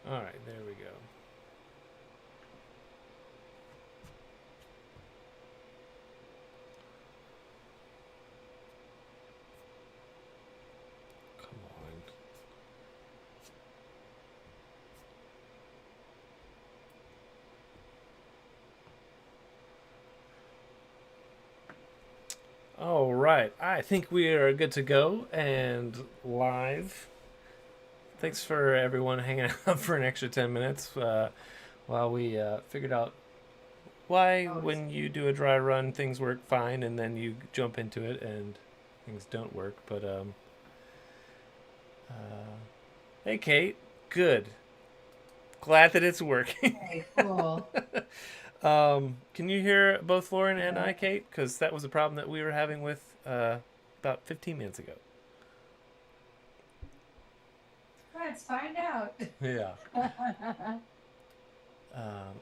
All right, there we go. Come on. All right, I think we are good to go and live. Thanks for everyone hanging out for an extra 10 minutes while we figured out why, Oh, when you do a dry run, things work fine and then you jump into it and things don't work. But, uh, hey, Kate, good. Glad that it's working. okay, cool. Can you hear both Lauren and Uh, I, Kate? Because that was a problem that we were having with about 15 minutes ago. Let's find out. Yeah.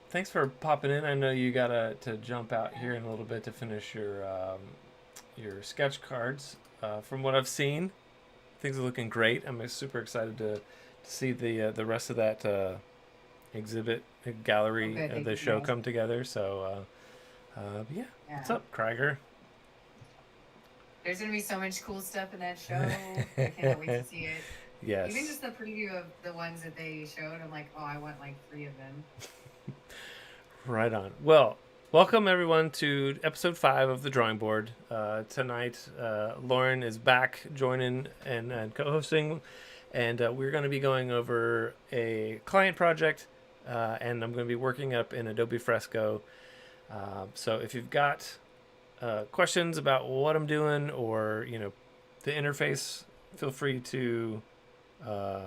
Thanks for popping in. I know you gotta to jump out here in a little bit to finish your sketch cards. From what I've seen, things are looking great. I'm super excited to see the rest of that exhibit Oh, gallery good. Thank the you, show guys. come together. So yeah, what's Yeah. up, Krieger? There's gonna be so much cool stuff in that show. I cannot wait to see it. Even Yes, just the preview of the ones that they showed, I'm like, oh, I want like three of them. right on. Well, welcome everyone to episode 5 of the Drawing Board. Tonight, Lauren is back joining and co-hosting, and we're going to be going over a client project, and I'm going to be working up in Adobe Fresco. So if you've got questions about what I'm doing or the interface, feel free to uh,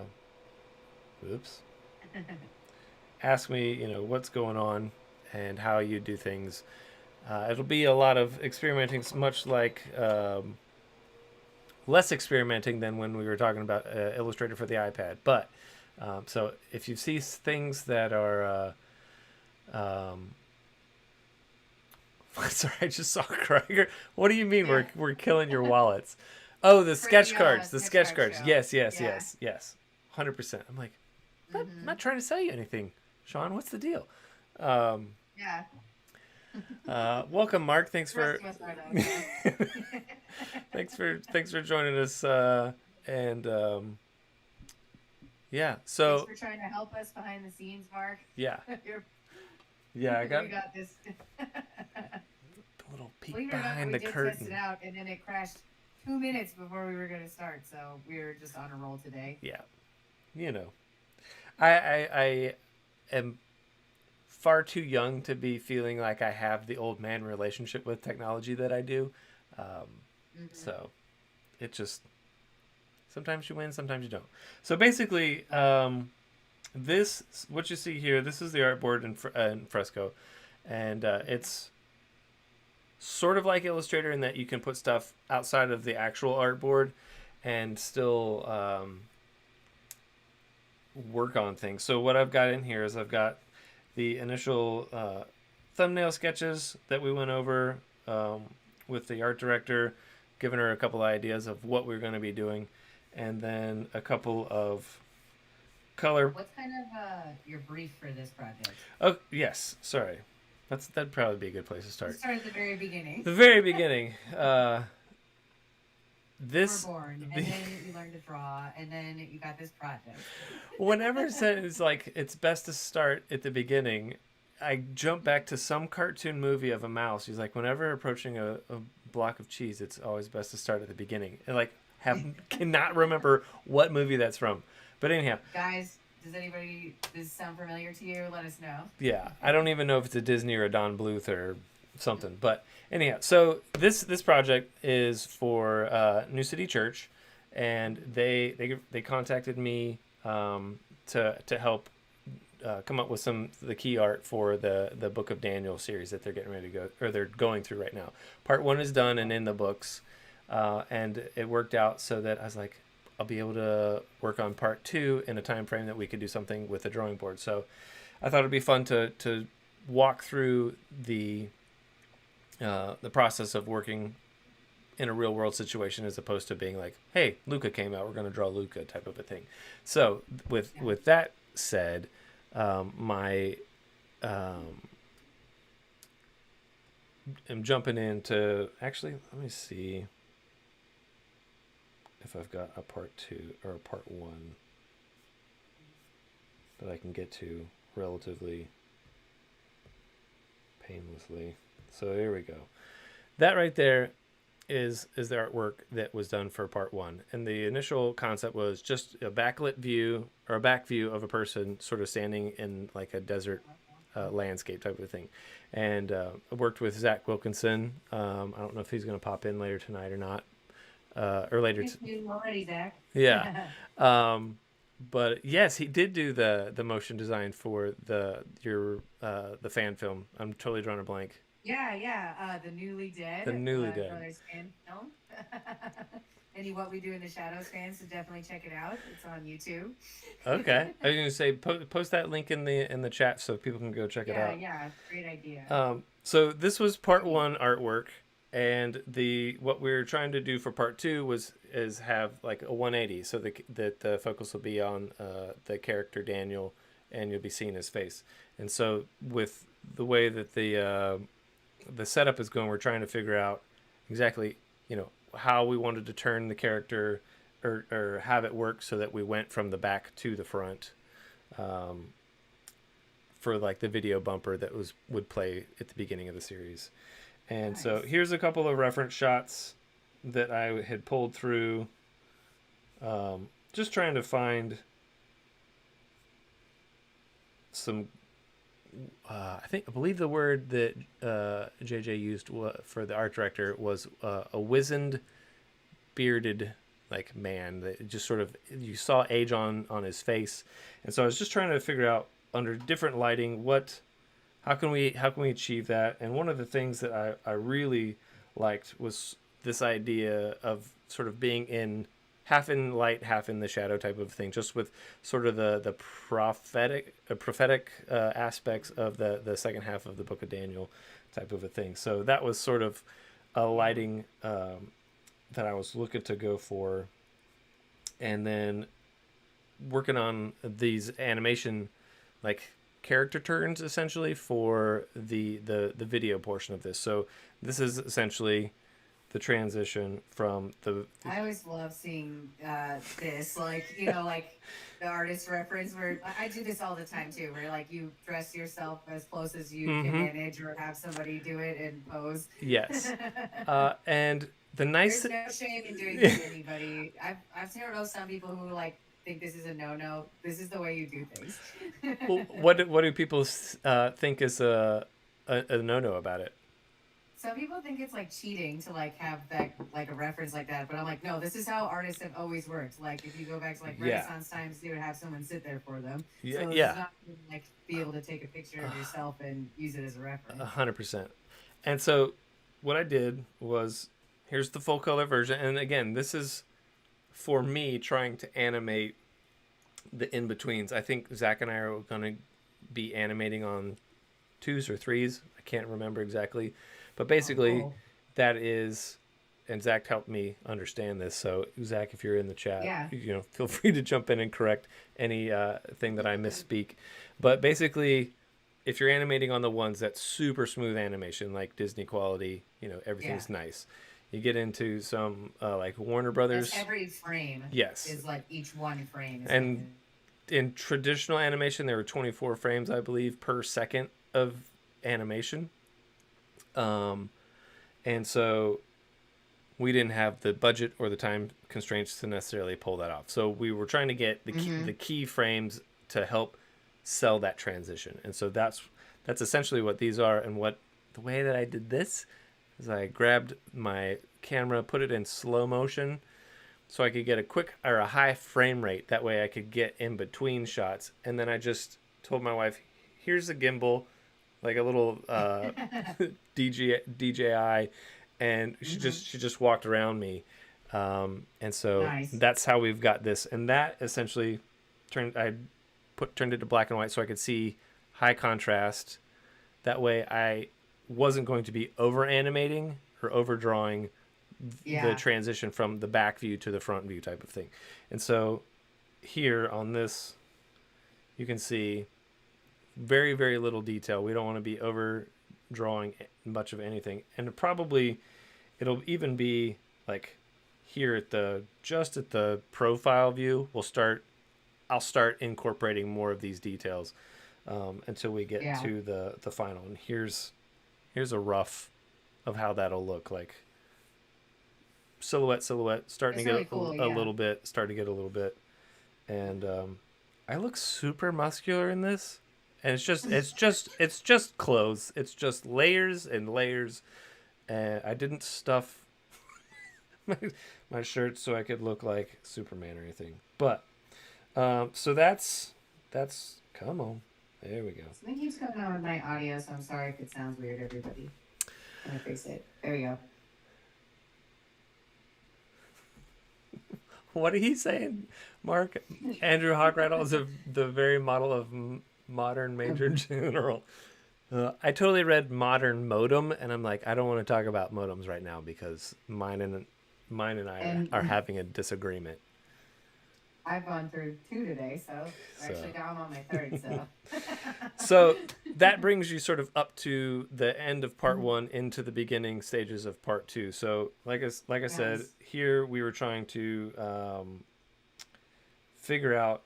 oops ask me what's going on and how you do things. It'll be a lot of experimenting, much like less experimenting than when we were talking about Illustrator for the iPad. But so if you see things that are, sorry, I just saw Krieger. What do you mean Yeah. we're killing your wallets? Oh, the For sketch the cards, the sketch sketch card cards. show. Yes, yes, Yeah. yes, yes. 100%. I'm like, I'm not Mm-hmm. trying to sell you anything, Sean. What's the deal? Um, Yeah. welcome, Mark. The rest of us are though, so. Thanks for joining us. And yeah, Thanks so for trying to help us behind the scenes, Mark. yeah, You're, yeah, I got we got this. a little peek Believe it or not, behind we the did test it curtain. out, and then it crashed 2 minutes before we were going to start. So we were just on a roll today. Yeah, you know, I am far too young to be feeling like I have the old man relationship with technology that I do. Um, Mm-hmm. so it just sometimes you win, sometimes you don't. So basically, Yeah. this what you see here. This is the artboard in Fresco, and it's sort of like Illustrator in that you can put stuff outside of the actual artboard and still work on things. So what I've got in here is I've got the initial thumbnail sketches that we went over um, with the art director, giving her a couple ideas of what we're going to be doing, and then a couple of color. What's kind of your brief for this project? Oh yes, sorry, that'd probably be a good place to Let's start. start at the very beginning. The very beginning. You were This born, and the then you learned to draw, and then you got this project. whenever it's like it's best to start at the beginning, I jump back to some cartoon movie of a mouse. He's like, whenever approaching a block of cheese, it's always best to start at the beginning. And like, have cannot remember what movie that's from. But anyhow, Guys, does this sound familiar to you? Let us know. yeah, I don't even know if it's a Disney or a Don Bluth or something. But anyhow, so this project is for New City Church, and they contacted me to help come up with some the key art for the Book of Daniel series that they're getting ready to go or they're going through right now. Part 1 is done and in the books, and it worked out so that I was like, I'll be able to work on part 2 in a time frame that we could do something with the drawing board. So I thought it'd be fun to walk through the process of working in a real world situation as opposed to being like, hey, Luca came out, we're going to draw Luca type of a thing. So with Yeah. with that said, my I'm jumping into, actually, let me see if I've got a part 2 or a part 1 that I can get to relatively painlessly. So here we go. That right there is the artwork that was done for part 1. And the initial concept was just a backlit view or a back view of a person sort of standing in like a desert landscape type of thing. And I worked with Zach Wilkinson. I don't know if he's going to pop in later tonight or not. Or later. Already, Zach. Yeah. But yes, he did do the motion design for the fan film. I'm totally drawing a blank. Yeah. The Newly Dead. The Newly Dead. Brothers fan film. Any What We Do in the Shadows fans, so definitely check it out. It's on YouTube. Okay, I was gonna say post that link in the chat so people can go check it out. Yeah, great idea. So this was part 1 artwork, and what we were trying to do for part 2 is have like a 180, so that the focus will be on the character Daniel, and you'll be seeing his face. And so with the way that the setup is going, we're trying to figure out exactly, how we wanted to turn the character or have it work so that we went from the back to the front for like the video bumper that would play at the beginning of the series. And nice. So here's a couple of reference shots that I had pulled through, just trying to find some I believe the word that JJ used for the art director was a wizened, bearded like man that just sort of, you saw age on his face. And so I was just trying to figure out under different lighting how can we achieve that. And one of the things that I really liked was this idea of sort of being in half in light, half in the shadow type of thing, just with sort of the prophetic aspects of the second half of the Book of Daniel type of a thing. So that was sort of a lighting that I was looking to go for. And then working on these animation, like character turns essentially for the video portion of this. So this is essentially the transition from I always love seeing this, like, like the artist reference where I do this all the time too, where like you dress yourself as close as you can manage or have somebody do it in pose. Yes. And the nice... There's no shame in doing this to anybody. I've heard of some people who like think this is a no-no. This is the way you do things. Well, what do people think is a no-no about it? Some people think it's like cheating to like have that like a reference like that, but I'm like, no, this is how artists have always worked. Like if you go back to like Renaissance times, they would have someone sit there for them. Yeah, so it's not like be able to take a picture of yourself and use it as a reference. 100%. And so what I did was, here's the full color version, and again, this is for me trying to animate the in-betweens. I think Zach and I are going to be animating on 2s or 3s. I can't remember exactly. But basically, that is, and Zach helped me understand this. So Zach, if you're in the chat, feel free to jump in and correct any thing that I misspeak. But basically, if you're animating on the ones that's super smooth animation, like Disney quality, everything's nice. You get into some like Warner Brothers. That's every frame. Yes. Is like each one frame. And in traditional animation, there were 24 frames, I believe, per second of animation. And so we didn't have the budget or the time constraints to necessarily pull that off. So we were trying to get the key frames to help sell that transition. And so that's essentially what these are. And the way that I did this is I grabbed my camera, put it in slow motion so I could get a high frame rate. That way I could get in between shots. And then I just told my wife, here's a gimbal, like a little DJI, and she just walked around me, and so that's how we've got this. And that essentially turned it to black and white so I could see high contrast. That way I wasn't going to be over animating or overdrawing the transition from the back view to the front view type of thing. And so here on this, you can see very, very little detail. We don't want to be overdrawing much of anything. And probably it'll even be like here at the just at the profile view, I'll start incorporating more of these details until we get Yeah. to the final. And here's a rough of how that'll look like. Silhouette, starting It's to really get cool. a Yeah. little bit, starting to get a little bit. And I look super muscular in this. And it's just clothes. It's just layers and layers. And I didn't stuff my, my shirt so I could look like Superman or anything. But so that's come on. There we go. Something keeps coming on with my audio, so I'm sorry if it sounds weird, everybody. I'm gonna fix it. There we go. What are you saying, Mark? Andrew Hochradel is the very model of modern Major General. I totally read modern modem, and I'm like, I don't want to talk about modems right now because mine and I are And having a disagreement. I've gone through two today, so So actually now I'm on my third. So so that brings you sort of up to the end of part one into the beginning stages of part two. So like I said, yes, here we were trying to figure out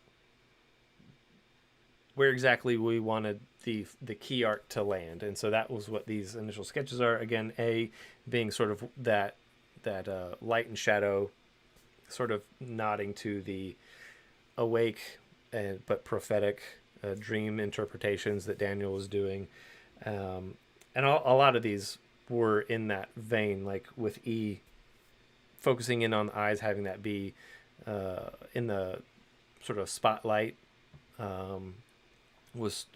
where exactly we wanted the key art to land, and so that was what these initial sketches are. Again, A being sort of that light and shadow, sort of nodding to the awake and but prophetic dream interpretations that Daniel was doing, and a lot of these were in that vein, like with E focusing in on the eyes, having that be in the sort of spotlight, um, was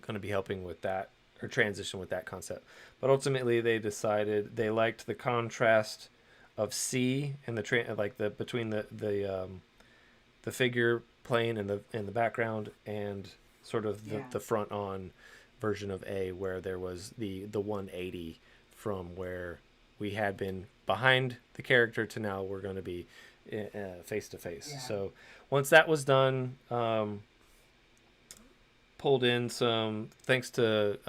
going to be helping with that or transition with that concept. But ultimately, they decided they liked the contrast of C and like the between the figure plane in the background and sort of yeah, the front on version of A, where there was the 180 from where we had been behind the character to now we're going to be face to face. yeah, So once that was done, pulled in some thanks to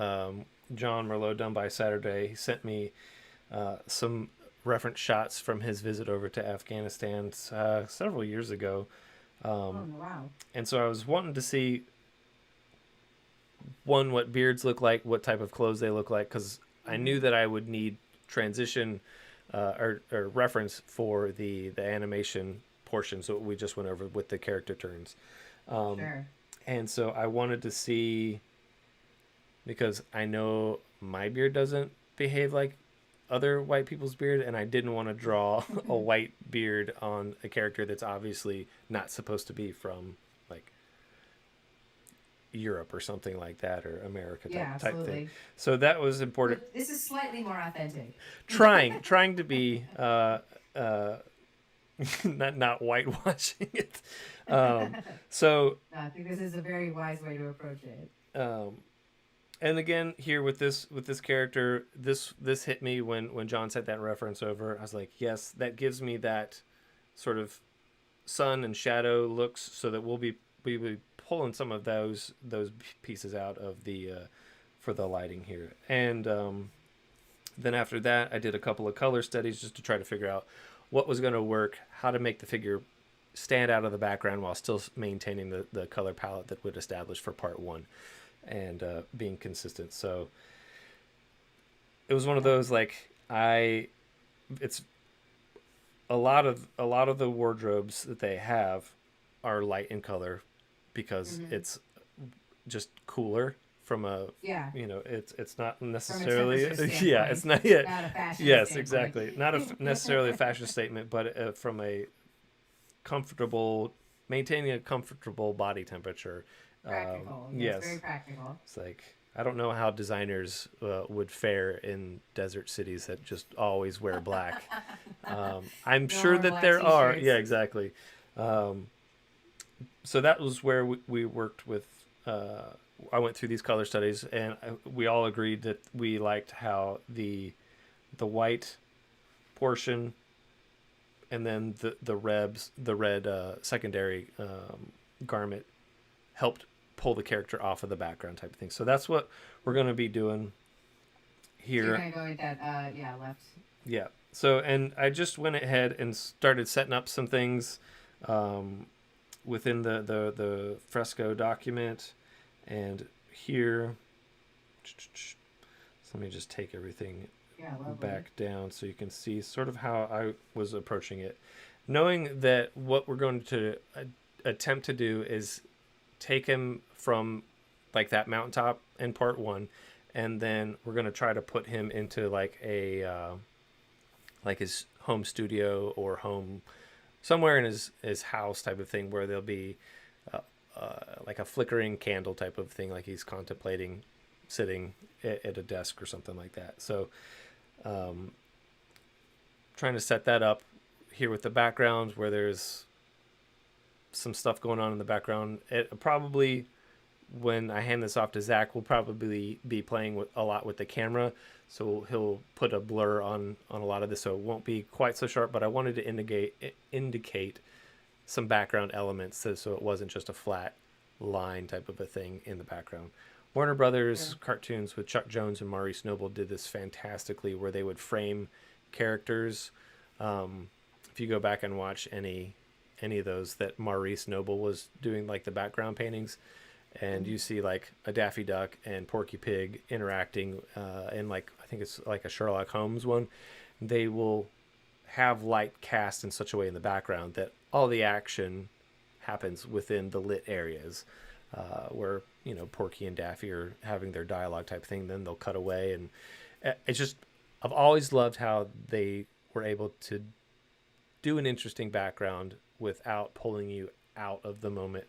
John Merlot done by Saturday. He sent me some reference shots from his visit over to Afghanistan several years ago. oh wow, And so I was wanting to see one, what beards look like, what type of clothes they look like, because I knew hmm that I would need transition or reference for the animation portion. So we just went over with the character turns. Um, sure, and so I wanted to see, because I know my beard doesn't behave like other white people's beard, and I didn't want to draw a white beard on a character that's obviously not supposed to be from like Europe or something like that, or America yeah, type thing. absolutely. So that was important. But this is slightly more authentic. Trying to be uh, not whitewashing it. Um, No, so I think this is a very wise way to approach it. um, and again here with this character, this hit me when John sent that reference over. I was like, yes, that gives me that sort of sun and shadow looks, so that we be pulling some of those pieces out of the for the lighting here. And then after that, I did a couple of color studies just to try to figure out what was going to work, how to make the figure stand out of the background while still maintaining the color palette that would establish for part one, and being consistent. So it was one of Yeah. those like it's a lot of the wardrobes that they have are light in color because hmm it's just cooler from a, Yeah. it's not From a necessarily temperature yeah, it's standpoint, not yet. not a fashion Yes, standpoint. exactly, not necessarily a fashion statement, but from a comfortable, maintaining a comfortable body temperature. Practical. Yes, very Yes, practical. it's like I don't know how designers would fare in desert cities that just always wear black. I'm No sure more that black there are. Yeah, t-shirts. exactly. Um, so that was where we worked with. I went through these color studies, and we all agreed that we liked how the white portion, and then the red secondary garment helped pull the character off of the background type of thing. So that's what we're going to be doing So you're here. gonna go with that, yeah, left. Yeah. So, and I just went ahead and started setting up some things um, within the Fresco document. And here, so let me just take everything Yeah, lovely. back down so you can see sort of how I was approaching it. Knowing that what we're going to attempt to do is take him from like that mountaintop in part one, and then we're going to try to put him into like a like his home studio or home somewhere in his house type of thing where there'll be like a flickering candle type of thing, like he's contemplating sitting at a desk or something like that. So um, trying to set that up here with the background where there's some stuff going on in the background. It probably, when I hand this off to Zach, we'll probably be playing with a lot with the camera, so he'll put a blur on a lot of this, so it won't be quite so sharp. But I wanted to indicate some background elements, so it wasn't just a flat line type of a thing in the background. Warner Brothers Sure. cartoons with Chuck Jones and Maurice Noble did this fantastically, where they would frame characters. If you go back and watch any of those that Maurice Noble was doing, like the background paintings, and Mhm. you see like a Daffy Duck and Porky Pig interacting in, like, I think it's like a Sherlock Holmes one, they will have light cast in such a way in the background that all the action happens within the lit areas, where Porky and Daffy are having their dialogue type thing. Then they'll cut away, and it's just, I've always loved how they were able to do an interesting background without pulling you out of the moment,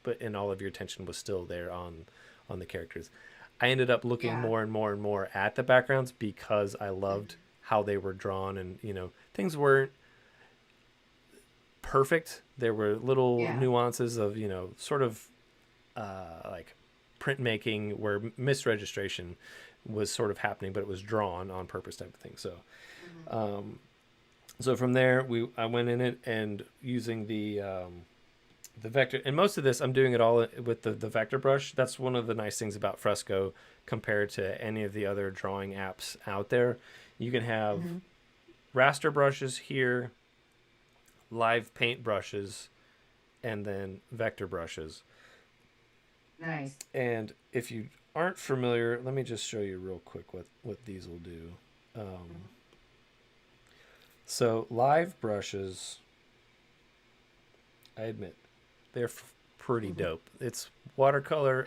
but and all of your attention was still there on the characters. I ended up looking Yeah. more and more and more at the backgrounds because I loved how they were drawn, and things weren't perfect. There were little Yeah. nuances of sort of like printmaking where misregistration was sort of happening, but it was drawn on purpose type of thing. So Mhm. so from there I went in it and using the vector, and most of this I'm doing it all with the vector brush. That's one of the nice things about Fresco compared to any of the other drawing apps out there. You can have Mhm. raster brushes here, live paint brushes, and then vector brushes. Nice. And if you aren't familiar, let me just show you real quick what these will do. Mhm. So live brushes, I admit, they're pretty dope. It's watercolor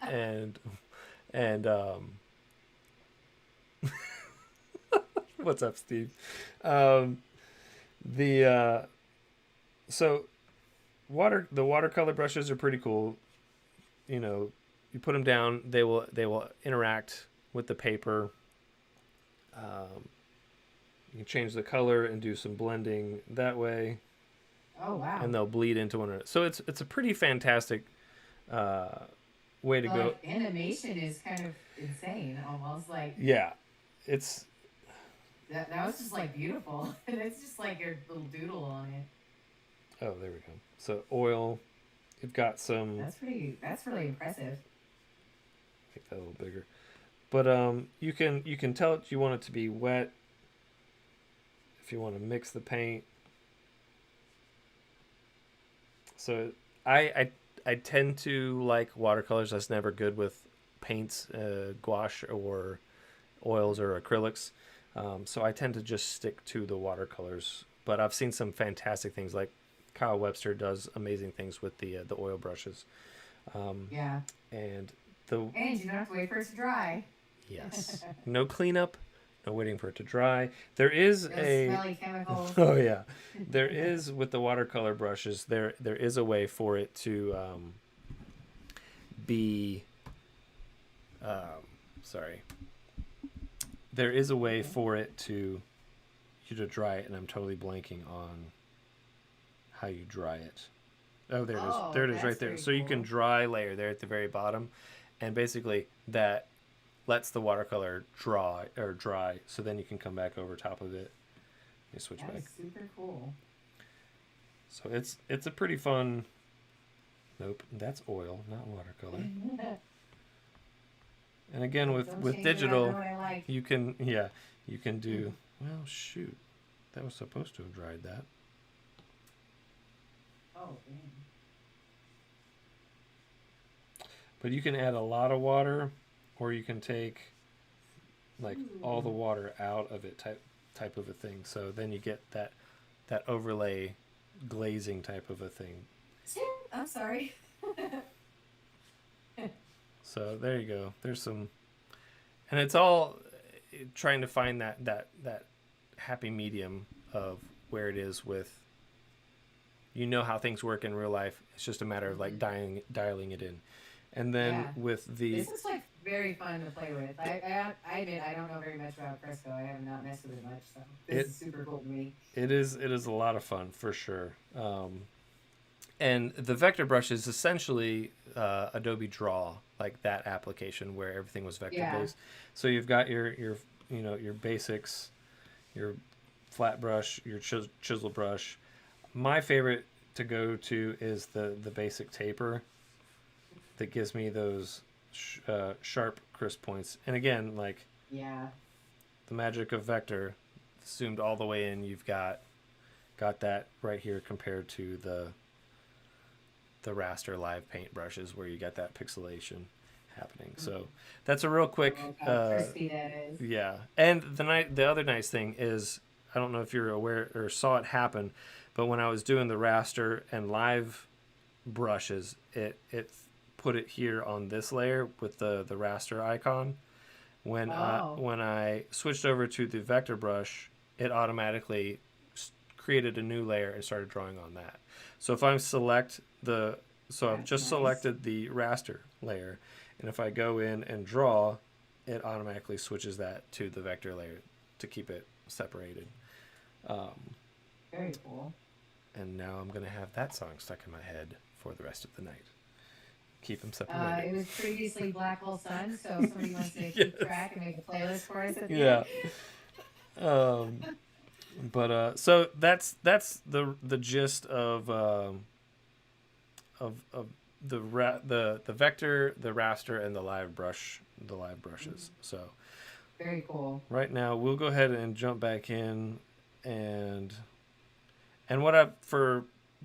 and and what's up, Steve? Um, the so the watercolor brushes are pretty cool. You put them down, they will interact with the paper. Um, you can change the color and do some blending that way, Oh, wow. and they'll bleed into one another. So it's a pretty fantastic uh, way to The, go. like, animation is kind of insane, almost like Yeah, it's that was just like beautiful. And it's just like your little doodle on it. oh, there we go. So oil, you've got some, That's really impressive. make that a little bigger. But you can tell it you want it to be wet if you want to mix the paint. So I I I tend to like watercolors. That's never good with paints, gouache or oils or acrylics. So I tend to just stick to the watercolors. But I've seen some fantastic things, like Kyle Webster does amazing things with the oil brushes. Um, Yeah. and the And you don't have to wait for it to dry. yes, no cleanup, no waiting for it to dry. There is No a smelly chemicals. oh yeah, there is with the watercolor brushes. There is a way for it to be sorry. There is a way Okay. for it to you to dry it, and I'm totally blanking on how you dry it. Oh, there it is. There Oh, it is, right that's there. very So you can cool. dry layer there at the very bottom, and basically that lets the watercolor dry. So then you can come back over top of it. Let me switch That back. is super cool. So it's a pretty fun Nope, that's oil, not watercolor. And again, Don't with change it. I know digital, what I like. you can, yeah, you can do, well, shoot, that was supposed to have dried that. Oh, man. But you can add a lot of water, or you can take like all the Ooh. water out of it type of a thing. So then you get that overlay glazing type of a thing. I'm sorry. So there you go. There's some, and it's all trying to find that happy medium of where it is with, you know, how things work in real life. It's just a matter of like Mhm. dialing it in. And then Yeah. with the This is like very fun to play with. I admit I don't know very much about Fresco. I have not messed with it much, so this it is super cool to me. it is a lot of fun for sure. And the vector brush is essentially Adobe Draw, like that application where everything was vector Yeah. based. So you've got your you know, your basics, your flat brush, your chisel brush. My favorite to go to is the basic taper that gives me those sharp, crisp points. And again, like Yeah. the magic of vector, zoomed all the way in, you've got that right here compared to the raster live paint brushes where you get that pixelation happening. So that's a real quick, Oh, how crispy that is. yeah. And the other nice thing is, I don't know if you're aware or saw it happen, but when I was doing the raster and live brushes, it put it here on this layer with the raster icon. Oh, When I switched over to the vector brush, it automatically created a new layer and started drawing on that. So if I select the, so I've that's just nice. selected the raster layer, and if I go in and draw, it automatically switches that to the vector layer to keep it separated. Um, Very cool. and now I'm gonna have that song stuck in my head for the rest of the night. Keep them separated. It was previously Black Hole Sun, so if somebody wants to keep Yes. track and make a playlist for us at the end. Yeah. Um, but so that's the gist of the vector, the raster, and the live brushes. So Very cool. right now we'll go ahead and jump back in, and what I, for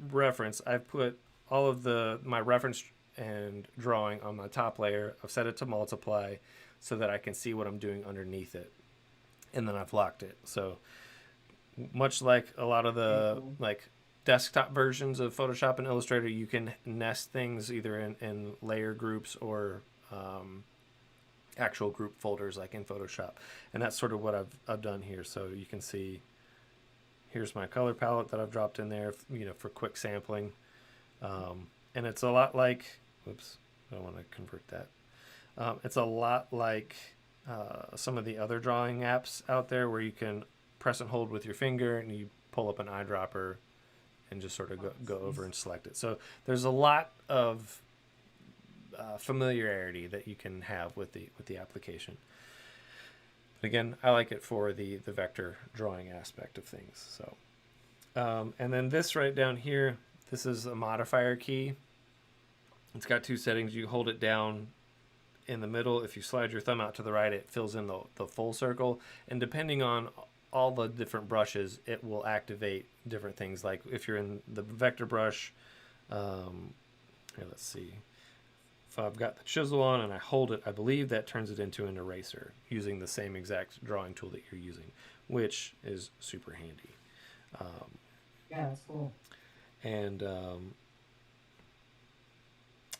reference, I've put all of my reference and drawing on my top layer. I've set it to multiply so that I can see what I'm doing underneath it, and then I've locked it. So much like a lot of Very the cool. like desktop versions of Photoshop and Illustrator, you can nest things either in layer groups or actual group folders like in Photoshop, and that's sort of what I've done here. So you can see here's my color palette that I've dropped in there, you know, for quick sampling, and it's a lot like, whoops, I don't want to convert that. It's a lot like some of the other drawing apps out there where you can press and hold with your finger and you pull up an eyedropper and just sort of Oh, go that's over nice. and select it. So there's a lot of familiarity that you can have with the application. But again, I like it for the vector drawing aspect of things. So and then this right down here, this is a modifier key. It's got two settings. You hold it down in the middle. If you slide your thumb out to the right, it fills in the full circle. And depending on all the different brushes, it will activate different things. Like if you're in the vector brush, here, let's see. If I've got the chisel on and I hold it, I believe that turns it into an eraser using the same exact drawing tool that you're using, which is super handy. Um, Yeah, that's cool. and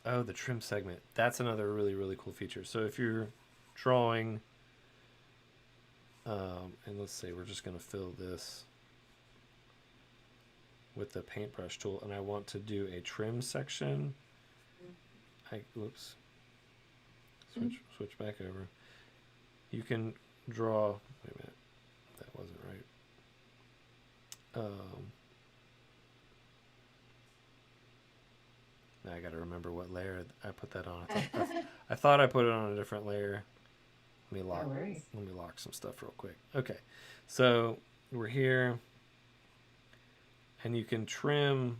oh, the trim segment. That's another really, really cool feature. So if you're drawing, and let's say we're just going to fill this with the paintbrush tool, and I want to do a trim section. Whoops. Switch back over. You can draw. Wait a minute, that wasn't right. Now I got to remember what layer I put that on. I thought I put it on a different layer. Let me No lock. worries. Let me lock some stuff real quick. Okay, so we're here, and you can trim.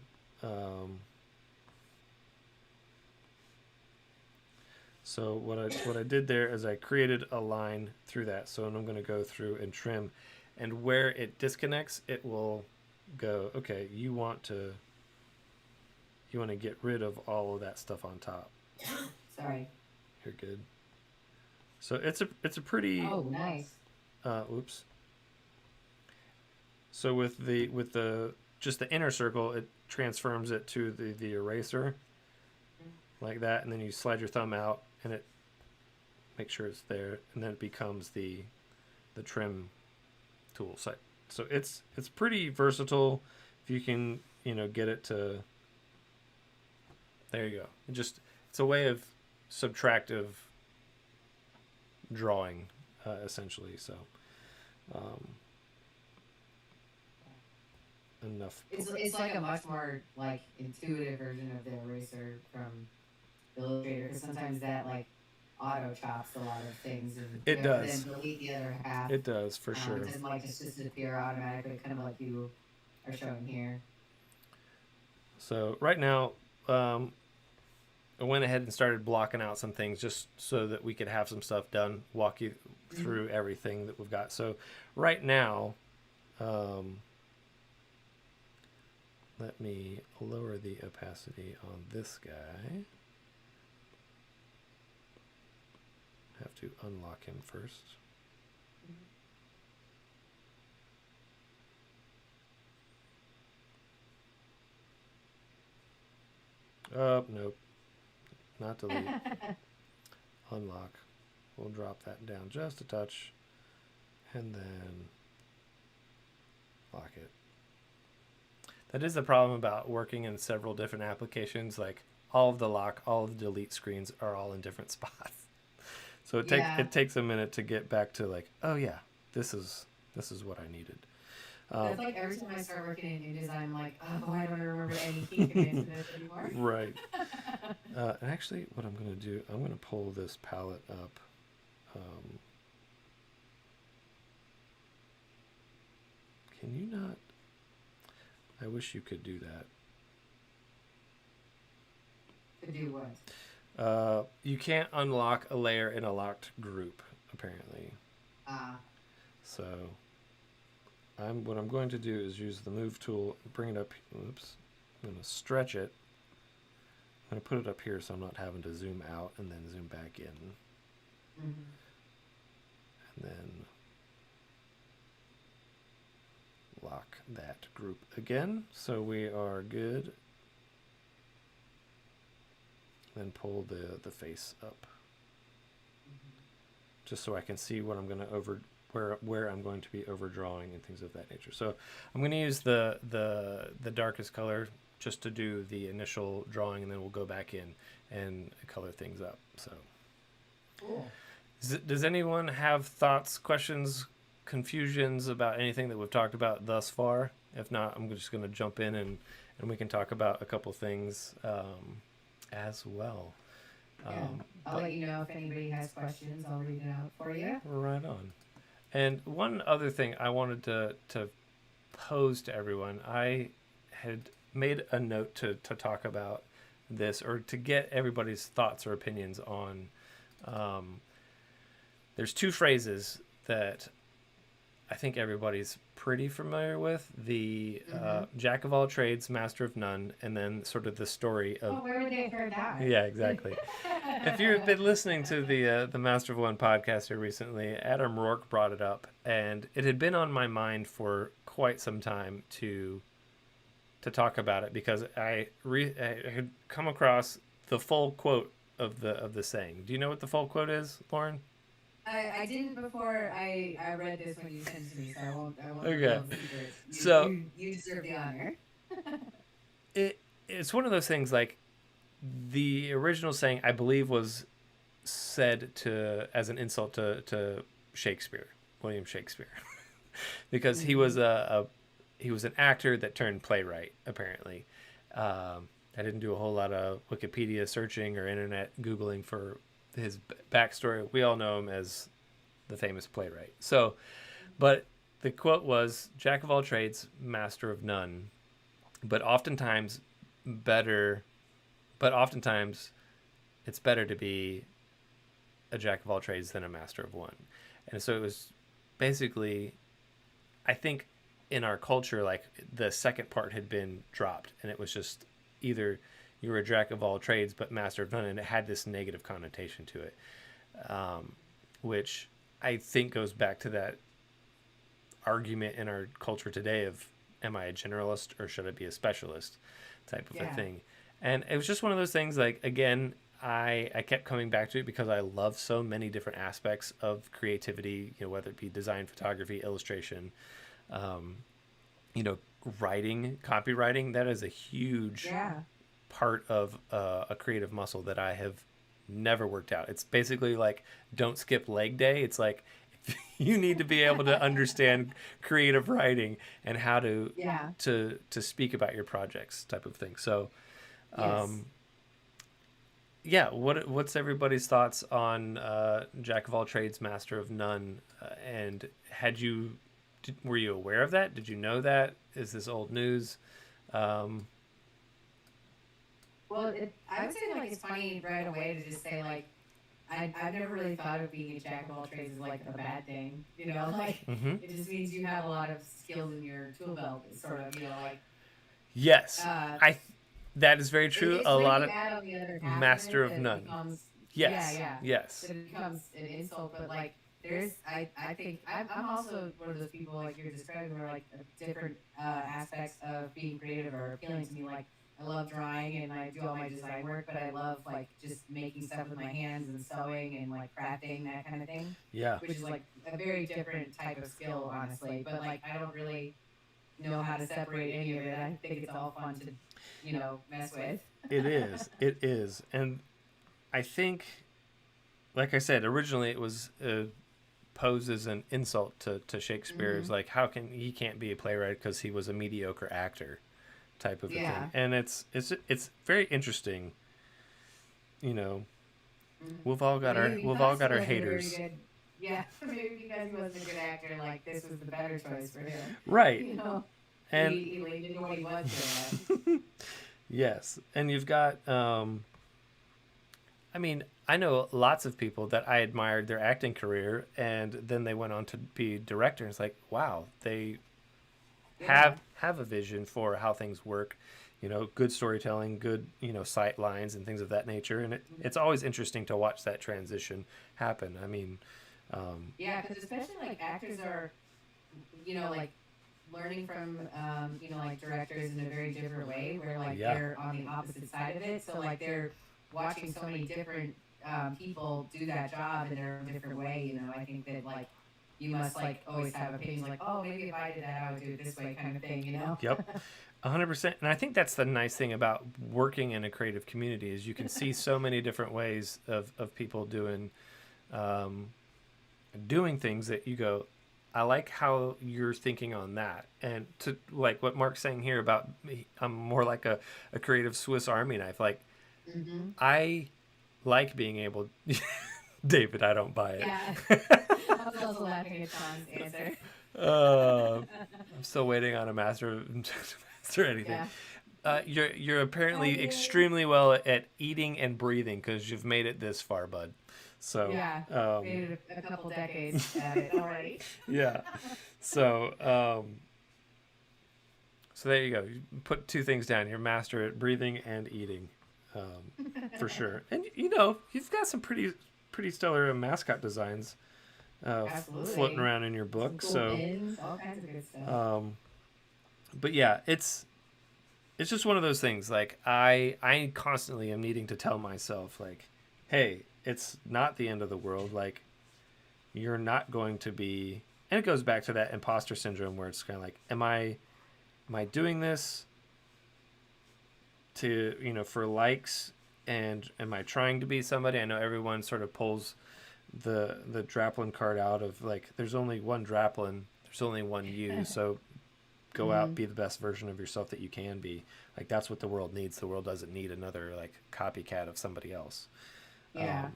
So what I did there is I created a line through that. So I'm going to go through and trim, and where it disconnects, it will go, okay, you want to get rid of all of that stuff on top. Sorry. You're good. So it's a pretty Oh, nice. oops. So with the just the inner circle, it transforms it to the eraser like that, and then you slide your thumb out and it makes sure it's there, and then it becomes the trim tool. So it's pretty versatile if you can, get it to, there you go. It's a way of subtractive drawing, essentially. So um, enough. It's like a much more like intuitive version of the eraser from Illustrator, because sometimes that like auto chops a lot of things and It you have to then does. delete the other half. It does for sure. It doesn't like just disappear automatically, kind of like you are showing here. So right now, I went ahead and started blocking out some things just so that we could have some stuff done. Walk you through everything that we've got. So right now, let me lower the opacity on this guy. Have to unlock him first. Nope. Not delete. Unlock. We'll drop that down just a touch. And then lock it. That is the problem about working in several different applications. Like all of the lock, all of the delete screens are all in different spots. So it takes a minute to get back to like, oh yeah, this is what I needed. It's like every time I start working in InDesign, I'm like, oh, I don't remember any key commands in this anymore. Right. And actually, what I'm going to do, I'm going to pull this palette up. Can you not? I wish you could do that. To do what? You can't unlock a layer in a locked group, apparently. So what I'm going to do is use the move tool, bring it up. Oops. I'm going to stretch it. I'm going to put it up here so I'm not having to zoom out and then zoom back in. And then lock that group again. So we are good. Then pull the face up. Just so I can see what I'm going to where I'm going to be overdrawing and things of that nature. So I'm going to use the darkest color just to do the initial drawing, and then we'll go back in and color things up. So Cool. Does anyone have thoughts, questions, confusions about anything that we've talked about thus far? If not, I'm just going to jump in and we can talk about a couple things as well. Yeah. I'll let you know if anybody has questions. I'll read it out for you. Right on. And one other thing I wanted to pose to everyone, I had made a note to talk about this, or to get everybody's thoughts or opinions on. There's two phrases that I think everybody's pretty familiar with: the Jack of all trades, master of none, and then sort of the story of. Oh, where would they have heard that? Yeah, exactly. If you've been listening to the Master of One podcast here recently, Adam Rourke brought it up, and it had been on my mind for quite some time to talk about it, because I had come across the full quote of the saying. Do you know what the full quote is, Lauren? I didn't before I read this when you sent it to me, so I won't Okay. reveal the secrets. So you deserve the honor. It's one of those things, like the original saying, I believe, was said as an insult to Shakespeare, William Shakespeare, because he was he was an actor that turned playwright, apparently. I didn't do a whole lot of Wikipedia searching or internet Googling for his backstory. We all know him as the famous playwright. So, but the quote was, Jack of all trades, master of none, but oftentimes it's better to be a jack of all trades than a master of one. And so it was basically, I think in our culture, like the second part had been dropped, and it was just either you were a jack of all trades but master of none, and it had this negative connotation to it, which I think goes back to that argument in our culture today of, am I a generalist or should I be a specialist type of a Yeah. thing. And it was just one of those things, like, again, I kept coming back to it because I love so many different aspects of creativity, whether it be design, photography, illustration, um, writing, copywriting. That is a huge Yeah. part of a creative muscle that I have never worked out. It's basically like, don't skip leg day. It's like, you need to be able to understand creative writing and how to Yeah. to speak about your projects, type of thing. So Yes. yeah, what's everybody's thoughts on jack of all trades, master of none? And were you aware of that? Did you know that? Is this old news? Um, Well, I would say like it's funny right away to just say like I've never really thought of being a jack of all trades as like a bad thing, like mm-hmm. it just means you have a lot of skills in your tool belt, sort of, like Yes, uh, I that is very true. it's A when lot you of add on the other half of master it of that it none. becomes, yeah, Yes, yeah, yes, that it becomes an insult. But like I think I'm also one of those people like you're describing where like different aspects of being creative are appealing to me. Like I love drawing and I do all my design work, but I love like just making stuff with my hands and sewing and like crafting, that kind of thing, yeah. which is like a very different type of skill, honestly. But like I don't really know how to separate any of it. I think it's all fun to, mess with. It is. It is. And I think, like I said, originally it was posed as an insult to Shakespeare. It's Hmm. like, how can he can't be a playwright because he was a mediocre actor, type of a thing. Yeah. And it's very interesting. You know, Mhm. But maybe we've all because he got our wasn't a very haters. good, yeah, maybe because he wasn't a good actor, like this was the better choice for him. Right. You know, And he didn't know what he was good at. yes, and you've got I mean, I know lots of people that I admired their acting career, and then they went on to be director. And it's like, wow, they Yeah. have a vision for how things work. Good storytelling, good sight lines and things of that nature. And it's always interesting to watch that transition happen. I mean, Yeah, because especially like actors are, like learning from, like directors in a very different way, where like yeah, they're on the opposite side of it. So like they're watching so many different people do that job in their own different way. I think that like you must like always have opinions, like, oh, maybe if I did that, I would do it this way, kind of thing. yep, 100%. And I think that's the nice thing about working in a creative community is you can see so many different ways of people um, doing things that you go, I like how you're thinking on that. And to like what Mark's saying here about me, I'm more like a creative Swiss Army knife. Like, Hmm. I like being able, David, I don't buy it. Yeah. I was also laughing at Sean's answer. I'm still waiting on a master master anything. Yeah. You're apparently Oh, extremely well at eating and breathing because you've made it this far, bud. So, yeah. Made it a couple decades at it already. yeah. So, so there you go. You put two things down. You're master at breathing and eating, for sure. And you've got some pretty stellar mascot designs floating Absolutely. around in your Some book. cool So, pins, all kinds of good stuff. but yeah, it's just one of those things. Like I constantly am needing to tell myself like, hey, it's not the end of the world. Like you're not going to be. And it goes back to that imposter syndrome where it's kind of like, am I doing this to for likes, and am I trying to be somebody? I know everyone sort of pulls the Draplin card out of like, there's only one Draplin, there's only one you, so go out, Hmm. be the best version of yourself that you can be. Like that's what the world needs. The world doesn't need another like copycat of somebody else. Yeah.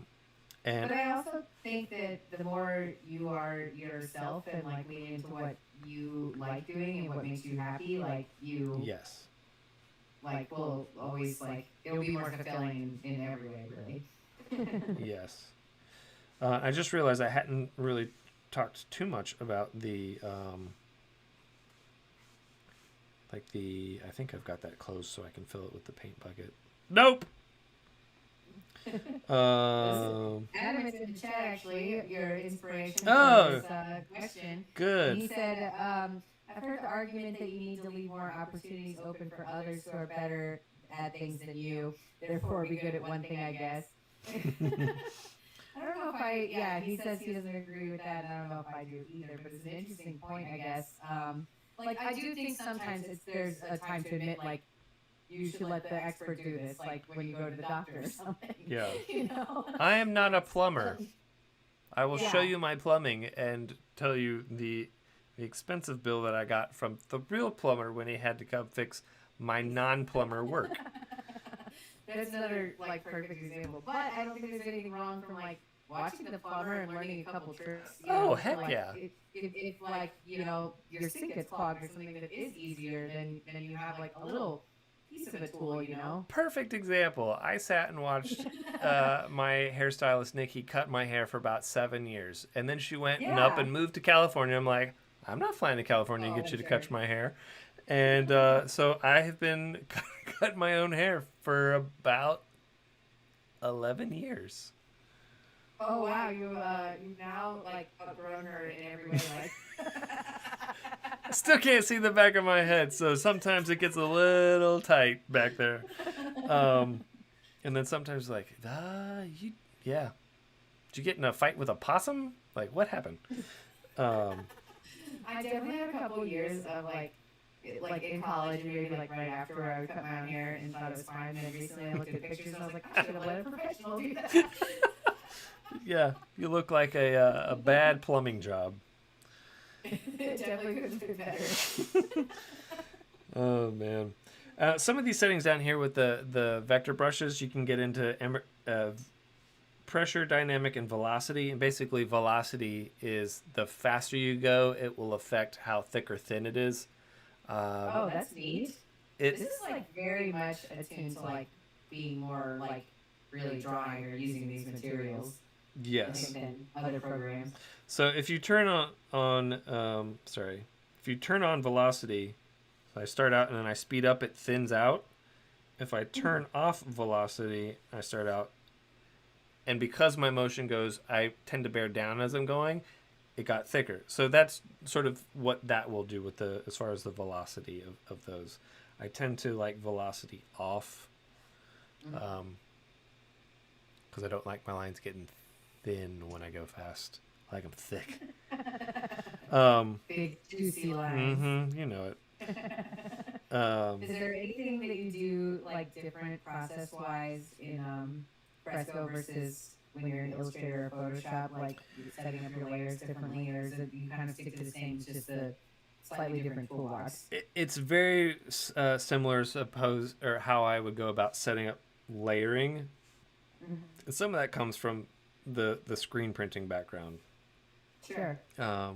And But I also think that the more you are yourself and like lean into what you like doing and what makes you happy, like you yes, like will always like it'll be more fulfilling in every way, really. yes. I just realized I hadn't really talked too much about the like the. I think I've got that closed so I can fill it with the paint bucket. Nope. Adam is in the chat actually, your inspiration for Oh, this question. And he good. said, I've heard the argument that you need to leave more opportunities open for others who are better at things than you, therefore be good at one thing, I guess. I don't know if yeah, he says he doesn't agree with that. And I don't know if I do either, but it's an interesting point, I guess. Like, I do think sometimes there's a time to admit, like, you should let the expert do this, like when you go to the doctor or something. Yeah. You know? I am not a plumber. I will show Yeah. you my plumbing and tell you the expensive bill that I got from the real plumber when he had to come fix my non-plumber work. That's another like perfect example. But I don't think there's anything wrong from like watching the plumber and learning a couple tricks. You Oh, know, heck like, yeah. If like, you know, your sink gets clogged or something that is easier, then you have like a little piece of a tool, you know. Perfect example. I sat and watched my hairstylist Nikki cut my hair for about 7 years, and then she went and up Yeah. and moved to California. I'm like, I'm not flying to California to Oh, get you to sure. cut my hair, and so I have been cutting my own hair for about 11 years. Oh wow, you now like outgrown her in every way, like. I still can't see the back of my head, so sometimes it gets a little tight back there. And then sometimes like, yeah. Did you get in a fight with a possum? Like, what happened? I definitely had a couple years of like in college, maybe like right after where I would cut my own hair and thought it was fine. And then recently I looked at pictures and I was like, I should have let a professional do that. Yeah, you look like a bad plumbing job. It definitely could have been better. Oh man. Some of these settings down here with the vector brushes, you can get into pressure, dynamic, and velocity. And basically, velocity is the faster you go, it will affect how thick or thin it is. Oh, that's neat. It This is like very much attuned to like being more like really drawing or using these materials, I yes. think, than other programs. So if you turn if you turn on velocity, so I start out and then I speed up, it thins out. If I turn off velocity, I start out, and because my motion goes, I tend to bear down as I'm going. It got thicker. So that's sort of what that will do with as far as the velocity of those. I tend to like velocity off, because I don't like my lines getting thin when I go fast. I like them thick. Big juicy lines. You know it. Is there anything that you do like different process wise in Fresco versus when you're in Illustrator or Photoshop, like setting up your layers differently, or is it you kind of stick to the same, just a slightly different toolbox? It's very similar, suppose, or how I would go about setting up layering. And some of that comes from the screen printing background. Sure.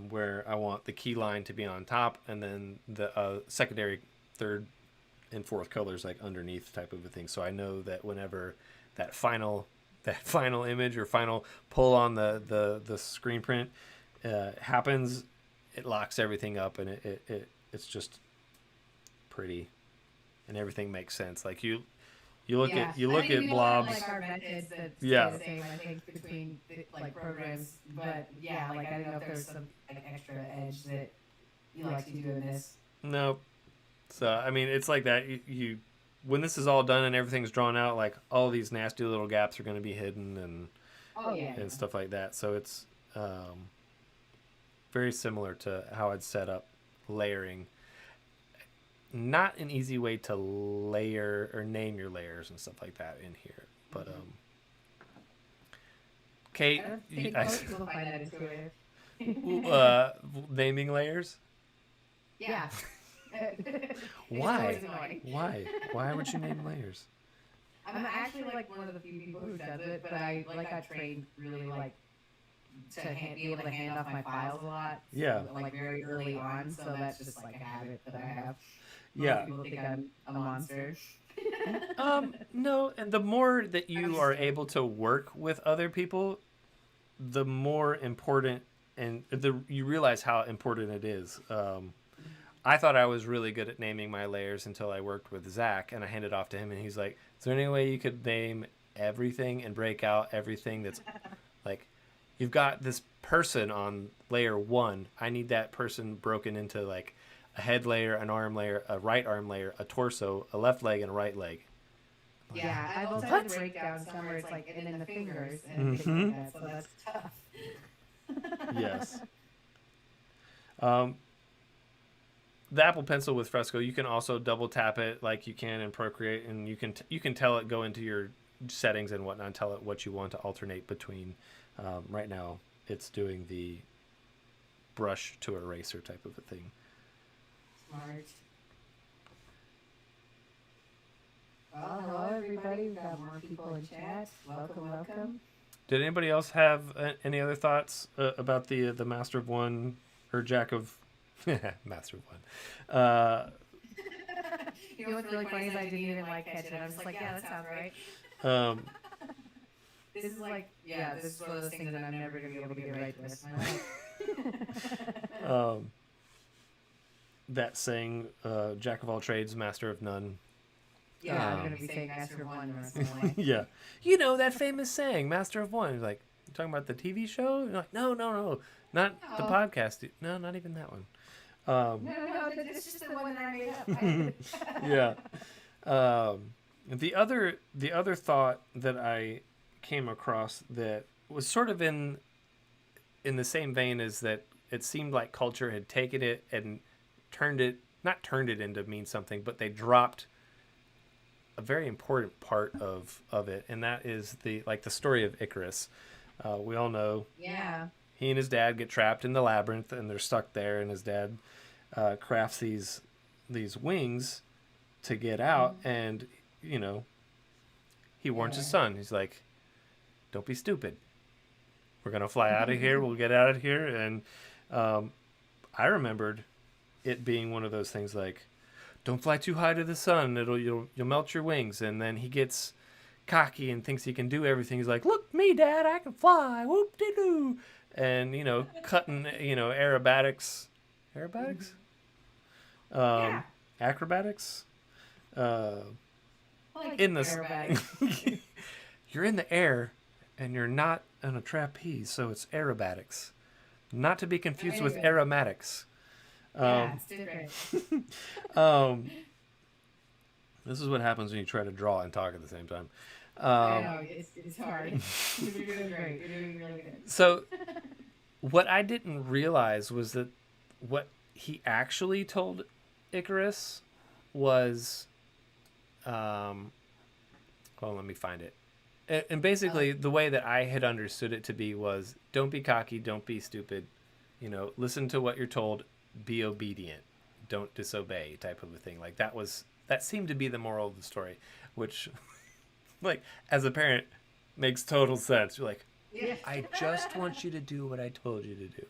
Where I want the key line to be on top, and then the secondary, third, and fourth colors like underneath, type of a thing. So I know that whenever that final image or final pull on the screen print happens, it locks everything up, and it's just pretty, and everything makes sense. Like you look at blobs. Like our methods that stay Yeah. the same, I think, between like programs. But yeah, like I don't know if there's some like extra edge that you like to do in this. No. So I mean, it's like that. You when this is all done and everything's drawn out, like all these nasty little gaps are going to be hidden and stuff like that. So it's very similar to how I'd set up layering. Not an easy way to layer or name your layers and stuff like that in here, but Kate, I don't think most people find that intuitive. naming layers. Yeah. Why? Why would you name layers? I'm actually like one of the few people who does it, but I got trained really like to be able to hand off my files a lot. Yeah. Like very early on, so that's just like a habit that I have. Yeah. Most people think I'm a monster. No, and the more that you are able to work with other people, the more important, and you realize how important it is. I thought I was really good at naming my layers until I worked with Zach, and I handed off to him, and he's like, "Is there any way you could name everything and break out everything that's like, you've got this person on layer 1. I need that person broken into like a head layer, an arm layer, a right arm layer, a torso, a left leg, and a right leg." Yeah, I've also had to break down some where it's like, and then the fingers and things like that, so that's tough. Yes. Um, the Apple Pencil with Fresco, you can also double tap it like you can in Procreate, and you can tell it, go into your settings and whatnot, and tell it what you want to alternate between. Right now, it's doing the brush to eraser type of a thing. Smart. Well, hello everybody. We've got more people in chat. Welcome, welcome. Did anybody else have any other thoughts about the Master of One or Jack of Master of One? You know what's really funny is I didn't even like catch it. I was just like, yeah, that sounds right. This is like, yeah, this is one of those things that I'm never going to be able to get right the rest of my life. That saying, Jack of all trades, master of none. Yeah, I'm going to be saying master of one the rest of my life. Yeah. You know that famous saying, master of one. Like, you talking about the TV show? You're like, no. Not the podcast. No, not even that one. No, it's just the one that I made up. Yeah. The other thought that I came across that was sort of in the same vein is that it seemed like culture had taken it and not turned it into mean something, but they dropped a very important part of it, and that is the story of Icarus. We all know. Yeah. He and his dad get trapped in the labyrinth, and they're stuck there, and his dad crafts these wings to get out, and he warns his son. He's like, "Don't be stupid. We're gonna fly out of here. We'll get out of here." And I remembered it being one of those things like, "Don't fly too high to the sun. You'll melt your wings." And then he gets cocky and thinks he can do everything. He's like, "Look, me, Dad, I can fly. Whoop de doo." And cutting aerobatics, Yeah. acrobatics, Like in the aerobatics. you're in the air and you're not on a trapeze, so it's aerobatics, not to be confused with aromatics. Yeah, it's different. This is what happens when you try to draw and talk at the same time. I know, it's hard. You're doing great. You're doing really good. So what I didn't realize was that what he actually told Icarus was, hold on, let me find it. And basically the way that I had understood it to be was, don't be cocky, don't be stupid, listen to what you're told, be obedient, don't disobey, type of a thing. Like that seemed to be the moral of the story, which like as a parent makes total sense. You're like, Yeah. I just want you to do what I told you to do.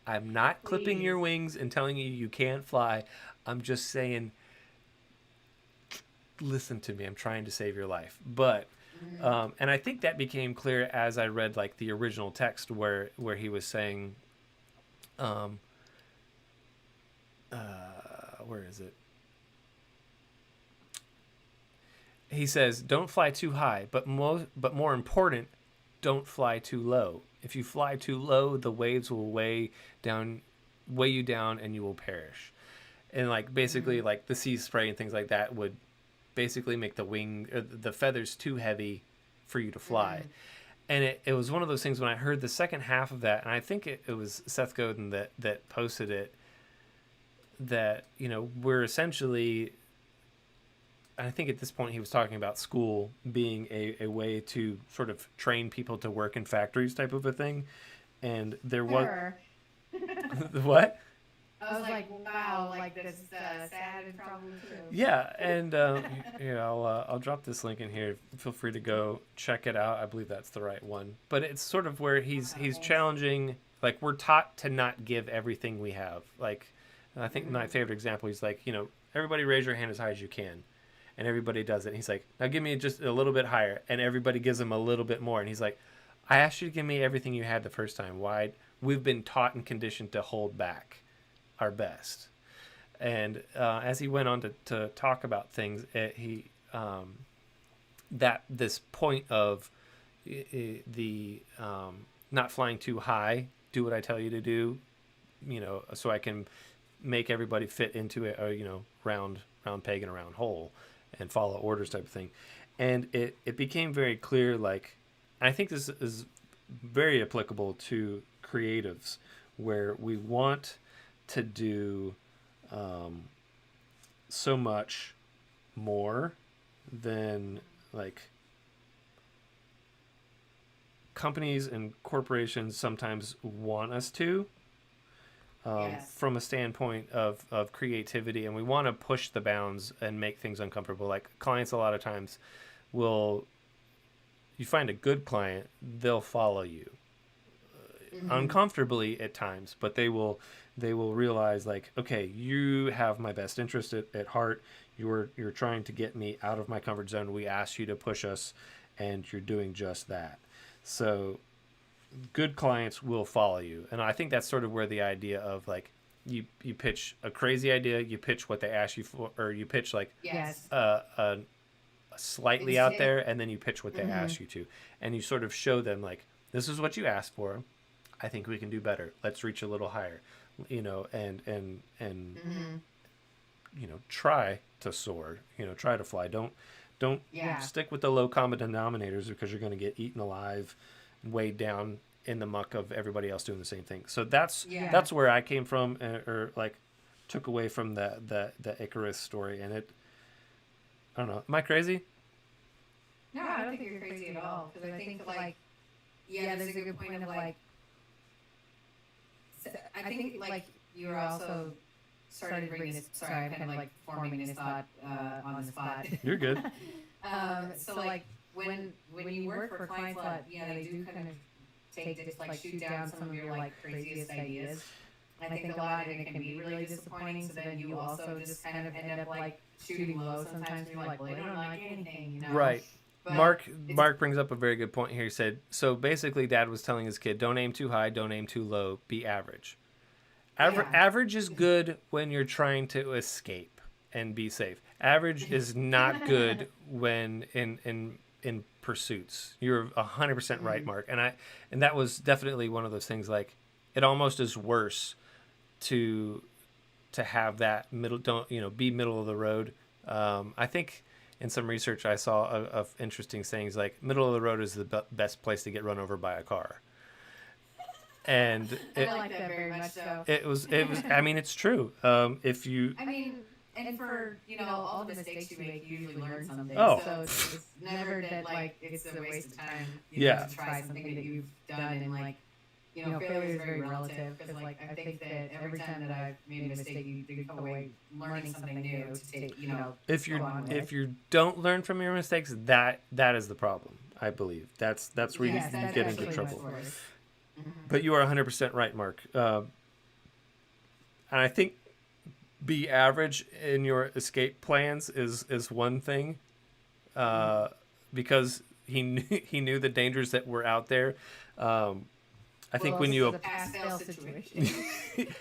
I'm not clipping your wings and telling you can't fly. I'm just saying, listen to me. I'm trying to save your life. But and I think that became clear as I read like the original text where he was saying, where is it? He says, "Don't fly too high, but more important, don't fly too low. If you fly too low, the waves will weigh you down, and you will perish." And like basically, like the sea spray and things like that would basically make the feathers too heavy for you to fly. And it was one of those things when I heard the second half of that, and I think it was Seth Godin that posted it, that we're essentially, I think at this point he was talking about school being a way to sort of train people to work in factories type of a thing. And there was what? I was like, wow, like this sad and probably true. Yeah, and I'll drop this link in here. Feel free to go check it out. I believe that's the right one. But it's sort of where he's challenging, like we're taught to not give everything we have. Like, I think my favorite example, he's like, everybody raise your hand as high as you can. And everybody does it. And he's like, now give me just a little bit higher. And everybody gives him a little bit more. And he's like, I asked you to give me everything you had the first time. Why? We've been taught and conditioned to hold back our best. And as he went on to talk about things, he that this point of the not flying too high, do what I tell you to do, so I can make everybody fit into it, or round peg in a round hole, and follow orders type of thing. And it became very clear, like, I think this is very applicable to creatives, where we want to do so much more than, like, companies and corporations sometimes want us to, Yes. from a standpoint of creativity, and we want to push the bounds and make things uncomfortable. Like, clients a lot of times will, you find a good client, they'll follow you uncomfortably at times, but they will realize, like, okay, you have my best interest at heart. You're trying to get me out of my comfort zone. We asked you to push us, and you're doing just that. So good clients will follow you, and I think that's sort of where the idea of, like, you pitch a crazy idea, you pitch what they ask you for, or you pitch, like, Yes. a slightly It's out it. there, and then you pitch what they ask you to, and you sort of show them, like, this is what you asked for. I think we can do better. Let's reach a little higher, and try to soar. Try to fly. Don't Yeah. stick with the low common denominators, because you're going to get eaten alive, weighed down in the muck of everybody else doing the same thing. So that's Yeah. that's where I came from, or like took away from the Icarus story. And I don't know. Am I crazy? No, I don't think you're crazy at all. Because I think, like, yeah, there's a good point of, like, I think, like, you were also started bringing this. Sorry, I'm kind of, like, forming this thought on the spot. You're good. So, like, when you work for clients a lot, yeah, they do kind of just, like, shoot down some of your, like, craziest ideas. And I think a lot of it can be really disappointing. So then you also just kind of end up, like, shooting low sometimes. You're like, well, they don't like anything. Right. But Mark brings up a very good point here. He said, so basically Dad was telling his kid, don't aim too high, don't aim too low, be average. Yeah. Average is good when you're trying to escape and be safe. Average is not good when in pursuits. You're 100% right, Mark. And that was definitely one of those things, like, it almost is worse to have that middle, be middle of the road. I think in some research I saw of interesting sayings, like, middle of the road is the best place to get run over by a car. And I like that very much so. it was I mean, it's true. If you I mean, and for, all the mistakes you make, you usually learn something. Oh. So it's never that, like, it's a waste of time. Yeah. To try something that you've done, and, like, failure is very relative. Because, like, I think that every time that I've made a mistake, you come away learning something new to take, if go on with. if you don't learn from your mistakes, that is the problem. I believe that's where Yes, you that's get into actually trouble. much worse. But you are 100% right, Mark. And I think be average in your escape plans is one thing, because he knew the dangers that were out there. I think when you a pass-fail situation.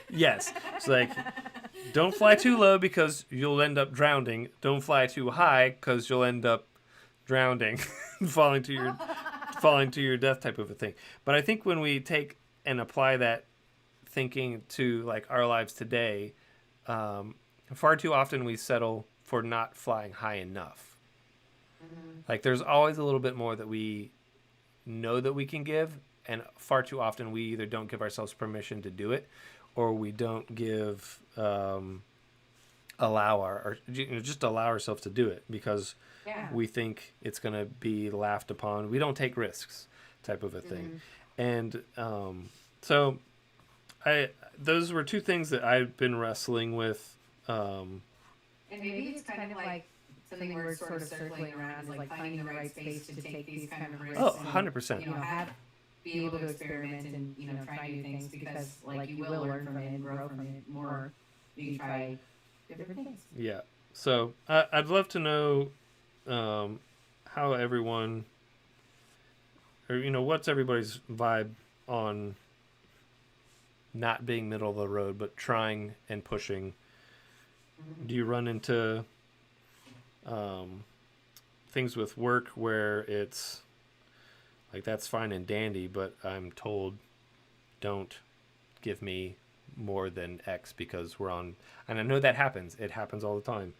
yes, it's like, don't fly too low because you'll end up drowning. Don't fly too high because you'll end up drowning, falling to your death type of a thing. But I think when we take and apply that thinking to, like, our lives today, far too often we settle for not flying high enough. Like, there's always a little bit more that we know that we can give, and far too often we either don't give ourselves permission to do it, or we don't give just allow ourselves to do it, because we think it's going to be laughed upon. We don't take risks, type of a thing. And so those were two things that I've been wrestling with. And maybe it's kind of like something we're sort of circling around, is, like, finding the right space to take these kind of risks. Oh, 100%. Be able to experiment and, try new things, because, like, you will learn from it and grow from it more if you try different things. Yeah. So I'd love to know how everyone or what's everybody's vibe on not being middle of the road, but trying and pushing? Mhm. Do you run into um, things with work where it's like that's fine and dandy, but I'm told don't give me more than X because we're on, and I know that happens. It happens all the time.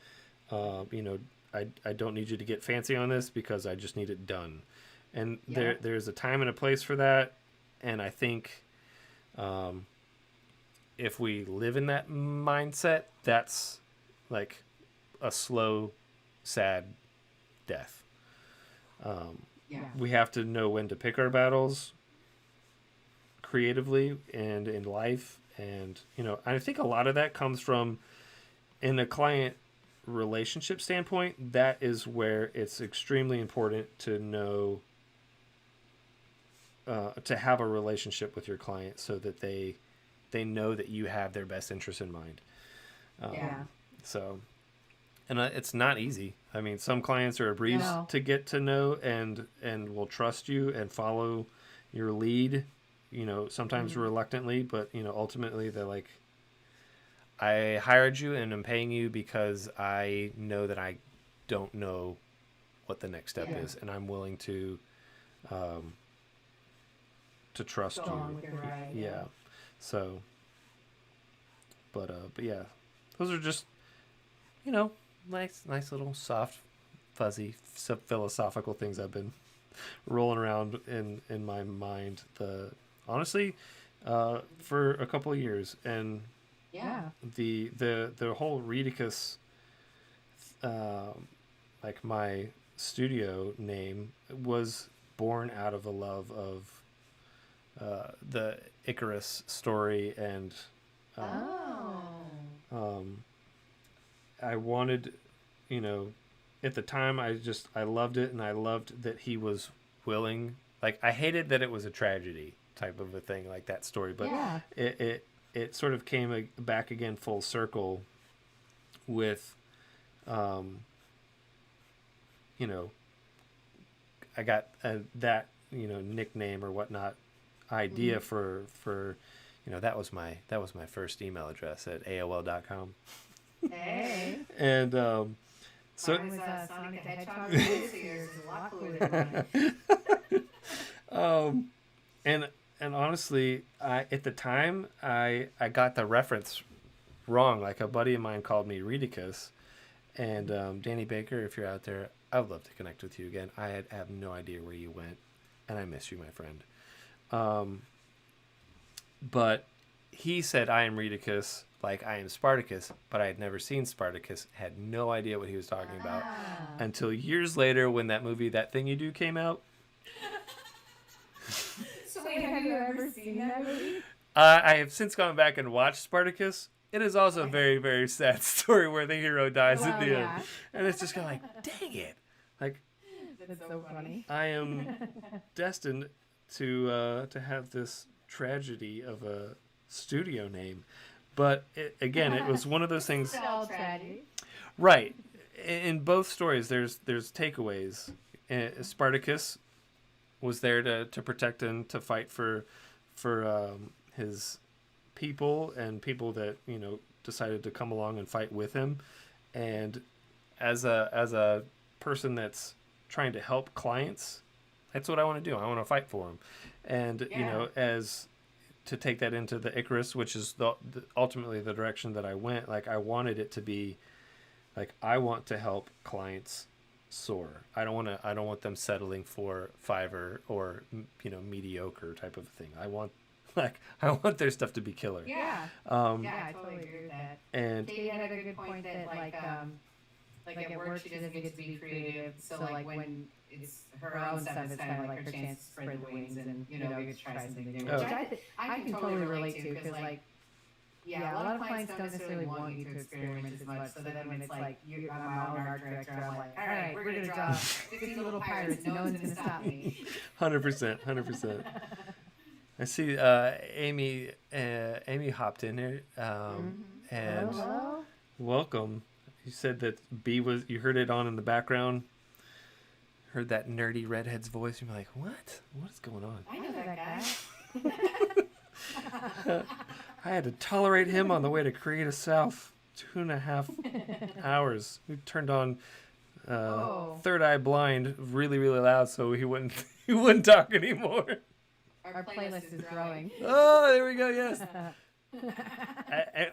You know, I don't need you to get fancy on this because I just need it done. And Yeah. there's a time and a place for that. And I think um, if we live in that mindset, that's like a slow, sad death. Yeah. We have to know when to pick our battles creatively and in life. And, I think a lot of that comes from in a client relationship standpoint. That is where it's extremely important to know, to have a relationship with your client so that they know that you have their best interest in mind. Yeah. So, and it's not easy. I mean, some clients are a breeze No. to get to know and will trust you and follow your lead. Sometimes Mhm. reluctantly, but ultimately they're like, I hired you and I'm paying you because I know that I don't know what the next step Yeah. is, and I'm willing um, to trust Go you. along with your ride. Yeah. So, but yeah, those are just nice little soft, fuzzy, philosophical things I've been rolling around in my mind. Honestly, for a couple of years, and Yeah. the whole Redicus, um, like my studio name, was born out of a love of the Icarus story, and Oh. um, I wanted, you know, at the time I loved it, and I loved that he was willing. Like I hated that it was a tragedy type of a thing, like that story, but Yeah. it sort of came back again full circle with, um, you know, I got that nickname or whatnot idea Mhm. for that was my first email address at AOL.com. Hey. And so Mine was Sonic the Hedgehog related, so yours is a lot cooler than mine. um and and honestly, I at the time I got the reference wrong. Like a buddy of mine called me Redicus, and Danny Baker, if you're out there, I would love to connect with you again. Have no idea where you went, and I miss you, my friend. Um, but he said I am Redicus, like I am Spartacus, but I had never seen Spartacus, had no idea what he was talking about Ah. until years later when that movie That Thing You Do came out. So wait, have you ever seen that movie? I have since gone back and watched Spartacus. It is also a very, very sad story where the hero dies at the end. And it's just kind of like, dang it. Like, That's so funny. I am destined to have this tragedy of a studio name. But again, it was one of those things. All tragedy. Right. In both stories, there's takeaways. Spartacus was there to protect and to fight for his people and people that decided to come along and fight with him. And as a person that's trying to help clients, that's what I want to do. I want to fight for them, and as to take that into the Icarus, which is ultimately the direction that I went. Like I wanted it to be like I want to help clients soar. I don't want them settling for Fiverr or mediocre type of thing. I want their stuff to be killer. Yeah. Um, Yeah, I totally agree with that. and Katie had a good point that like at work she doesn't get to be creative. So like when it's her own stuff, it's kind of like her chance to spread the wings and get to try something new. Which I can totally relate to because like yeah, a lot of clients don't necessarily want you to experiment as much. So then when it's like I'm my own art director, I'm like, all right, we're gonna draw 50 little pirates. No one's gonna stop me. 100%. I see Amy hopped in here, and Hello? welcome. You said that B was, you heard it on in the background. heard that nerdy redhead's voice, you're like, what? What is going on? I know that guy. I had to tolerate him on the way to Creative South 2.5 hours. We turned on Third Eye Blind really, really loud so he wouldn't he wouldn't talk anymore. Our playlist is growing. Oh, there we go. Yes.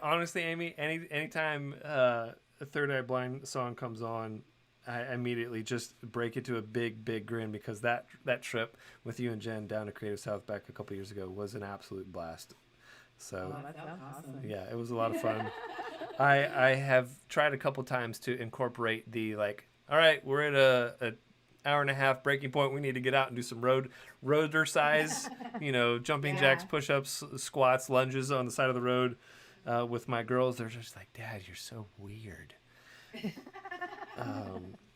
Honestly, Amy, anytime a Third Eye Blind song comes on, I immediately just break into a big grin because that trip with you and Jen down to Creative South back a couple years ago was an absolute blast. So that sounds awesome. yeah, it was a lot of fun. I have tried a couple times to incorporate the like, all right, we're at a hour and a half breaking point. We need to get out and do some roader size, jumping jacks, push-ups, squats, lunges on the side of the road with my girls. They're just like, Dad, you're so weird.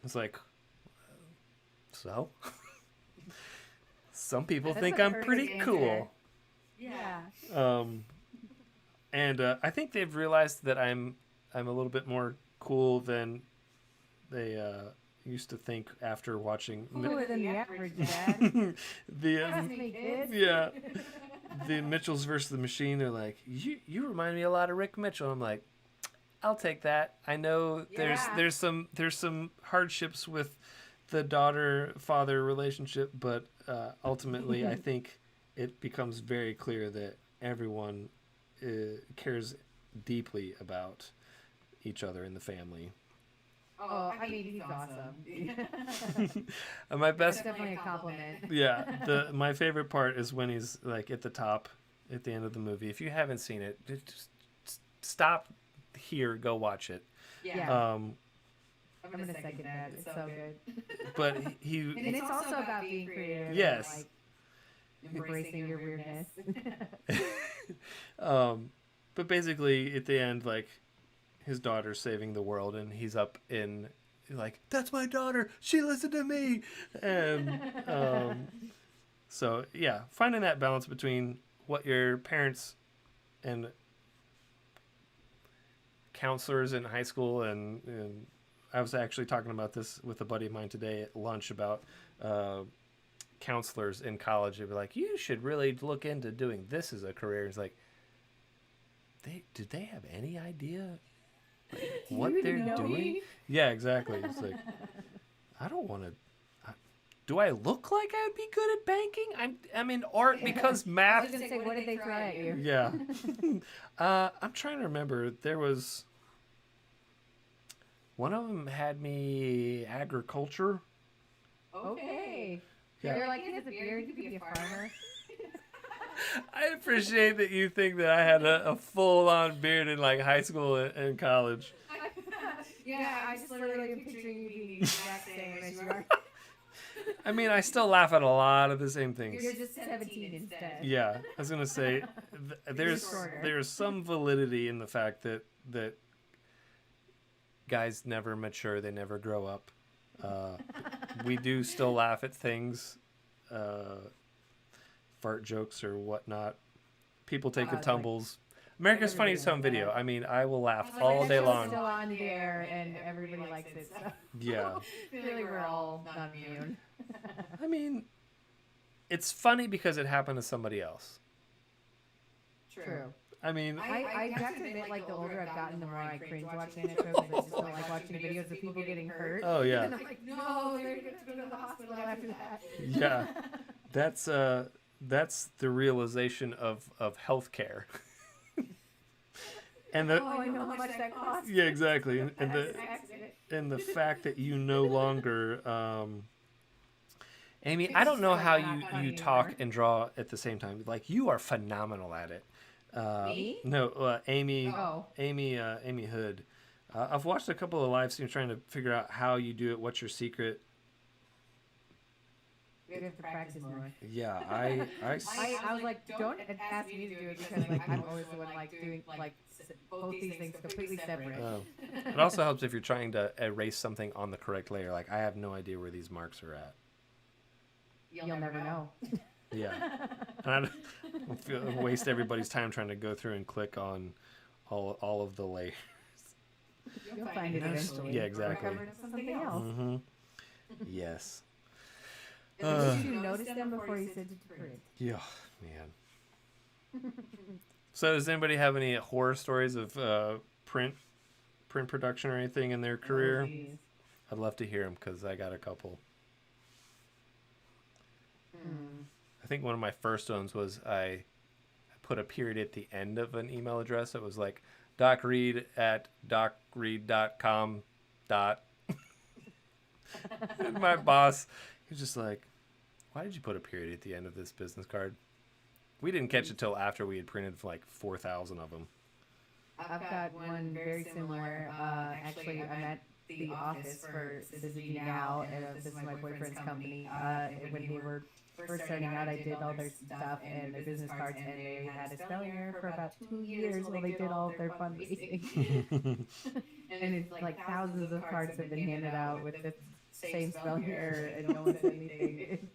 It's like, so some people think I'm pretty cool. Yeah. And I think they've realized that I'm a little bit more cool than they used to think after watching. Cooler than the average dad. The Mitchells versus the Machine. They're like, you remind me a lot of Rick Mitchell. I'm like, I'll take that. I know there's some hardships with the daughter-father relationship, but ultimately I think it becomes very clear that everyone cares deeply about each other in the family. Oh, I mean, he's awesome. My best. That's definitely a compliment. Yeah, my favorite part is when he's like at the top at the end of the movie. If you haven't seen it, just stop here, go watch it. Yeah. I'm gonna second that. It's so good. But and it's also about being creative. Yes. And, like, embracing your weirdness. But basically at the end, like, his daughter's saving the world and he's up in like, that's my daughter, she listened to me. And so yeah, finding that balance between what your parents and counselors in high school and I was actually talking about this with a buddy of mine today at lunch about counselors in college. They'd be like, you should really look into doing this as a career. It's like, did they have any idea what they're doing? Yeah, exactly. It's like, I don't want to. Do I look like I would be good at banking? I'm in art because math. I was gonna say, what did they throw at you? Yeah. I'm trying to remember. There was one of them had me agriculture. Okay. Yeah. They're like, he has a beard. You could be a farmer. I appreciate that you think that I had a full-on beard in like high school and college. Yeah, I just literally am picturing you being the exact same as you are. I mean, I still laugh at a lot of the same things. You're just 17 instead. Yeah, I was gonna say there's some validity in the fact that guys never mature, they never grow up. We do still laugh at things. Fart jokes or whatnot. People taking tumbles. America's Funniest Home Video. I mean, I will laugh all day long. Still on the air, and everybody likes it. So. Yeah. Really, we're all not immune. I mean, it's funny because it happened to somebody else. True. I mean, I have to admit, like, the older I've gotten, the more I cringe watching it. Because I just don't like watching videos of people getting hurt. Oh yeah. And I'm like, no, they're going to go to the hospital after that. Yeah, that's the realization of healthcare. And I know how much that costs. Yeah, exactly. And the fact that you no longer Amy, I don't know how you talk and draw at the same time. Like, you are phenomenal at it. Me? No, Amy. Oh. Amy Hood. I've watched a couple of live streams trying to figure out how you do it. What's your secret? We have to practice more. Yeah, I was like, don't ask me to do it because like I'm always the one like doing like both these things completely separate. It also helps if you're trying to erase something on the correct layer. Like, I have no idea where these marks are at. You'll never know. Yeah. And I don't waste everybody's time trying to go through and click on all of the layers. You'll find it eventually. Yeah, exactly. Or cover it with something else. Mm-hmm. Yes. At At least Uh, least you you noticed noticed them them before before you you sent sent it it to to print. print. yeah, man. So does anybody have any horror stories of print production or anything in their Oh, career? geez. I'd love to hear them because I got a couple. Hmm. I think one of my first ones was I put a period at the end of an email address. It was like docread@docread.com. Dot. And my boss, he was just like, "Why did you put a period at the end of this business card?" We didn't catch it till after we had printed like 4,000 of them. I've got one very similar. Actually, I'm at the office for this is Jackal, and this is my boyfriend's company. When they were first starting out, I did all their stuff and their business cards, and they had a spelling error for about 2 years while they did all of their fundraising. And it's like thousands of cards have been handed out with the same spelling error, and no one said anything.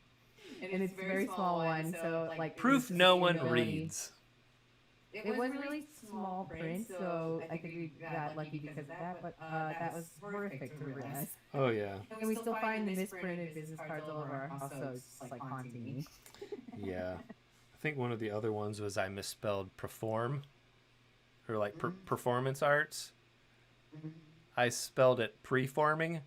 And it's a very small one, so like it was Proof just no the one inability. reads. It was really small print, so I think we got lucky because of that. But that was horrific to realize. Oh yeah, And we still find the misprinted business cards all over our house, so it's just like haunting me. yeah. I think one of the other ones was I misspelled perform, or like performance arts. I spelled it preforming,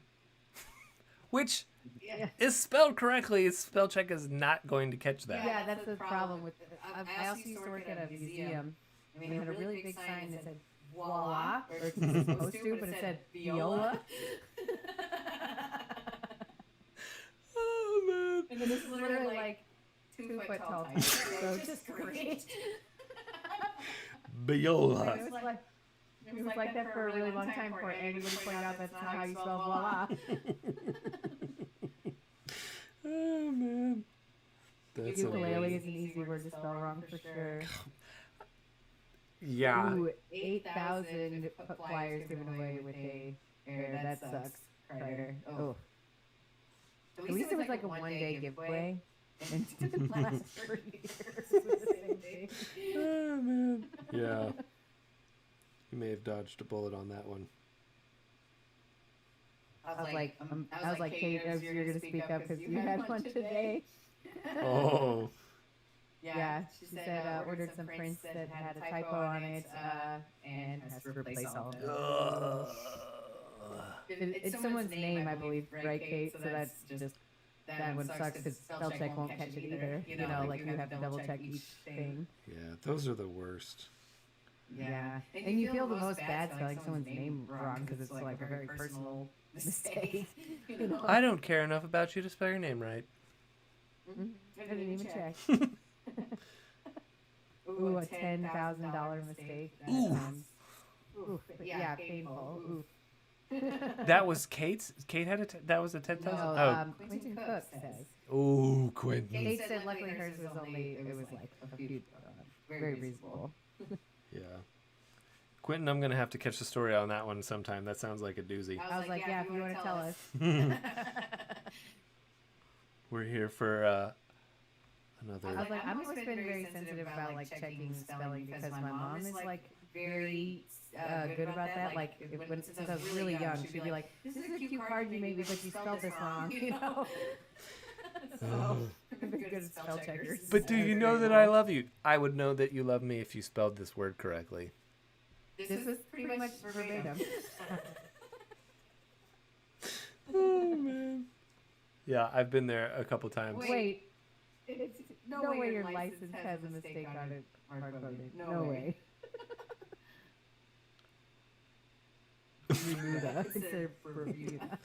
which Yeah. is spelled correctly. Spell check is not going to catch that. Yeah, that's the problem with. I also used to work at a museum, and we had a really big sign that said "voila" or it's supposed to, but it said "viola." Oh man. And this is literally like 2 foot tall type, so just great. Biola. It was like that for a really long time before anybody pointed out that's not how you spell voila. Oh man. That's Ukulele is an easy word to spell wrong for sure. yeah. Ooh, 8,000 flyers given away with a error. That sucks, Crider. Oh. At least it was like a 1-day giveaway. And it didn't last for years with the same thing. Oh man. Yeah. You may have dodged a bullet on that one. I was like, Kate, you're gonna speak up because you had one today. Oh. Yeah, she said ordered some prints that had a typo on it, and has to replace all of them. It's someone's name, I believe, right, Kate? So that's just that one sucks because spell check won't catch it either. You know, like you have to double check each thing. Yeah, those are the worst. Yeah, and you feel the most bad spelling someone's name wrong because it's like a very personal mistake. You know? I don't care enough about you to spell your name right. I didn't even check. Ooh, a $10,000 mistake. Ooh, yeah, painful. Ooh. That was Kate's. Kate had that was a 10,000. No, Quentin Cook says. Oh, Quentin. Kate said luckily hers was only, it was like a few, very reasonable. Yeah. Quentin, I'm gonna have to catch the story on that one sometime. That sounds like a doozy. I was like, yeah, if you want to tell us. We're here for another. I was like, I've always been very sensitive about like checking spelling because my mom is like very good about that. Like since I was really young, she'd be like, "This is a cute card you made me, but you spelled this wrong," you know. So I'm very good at spell checkers. But do you know that I love you? I would know that you love me if you spelled this word correctly. This was pretty much verbatim. Oh man. Yeah, I've been there a couple times. Wait, it's no way your license has a mistake on it. Hard-coded. No way. Bermuda. It's a Bermuda.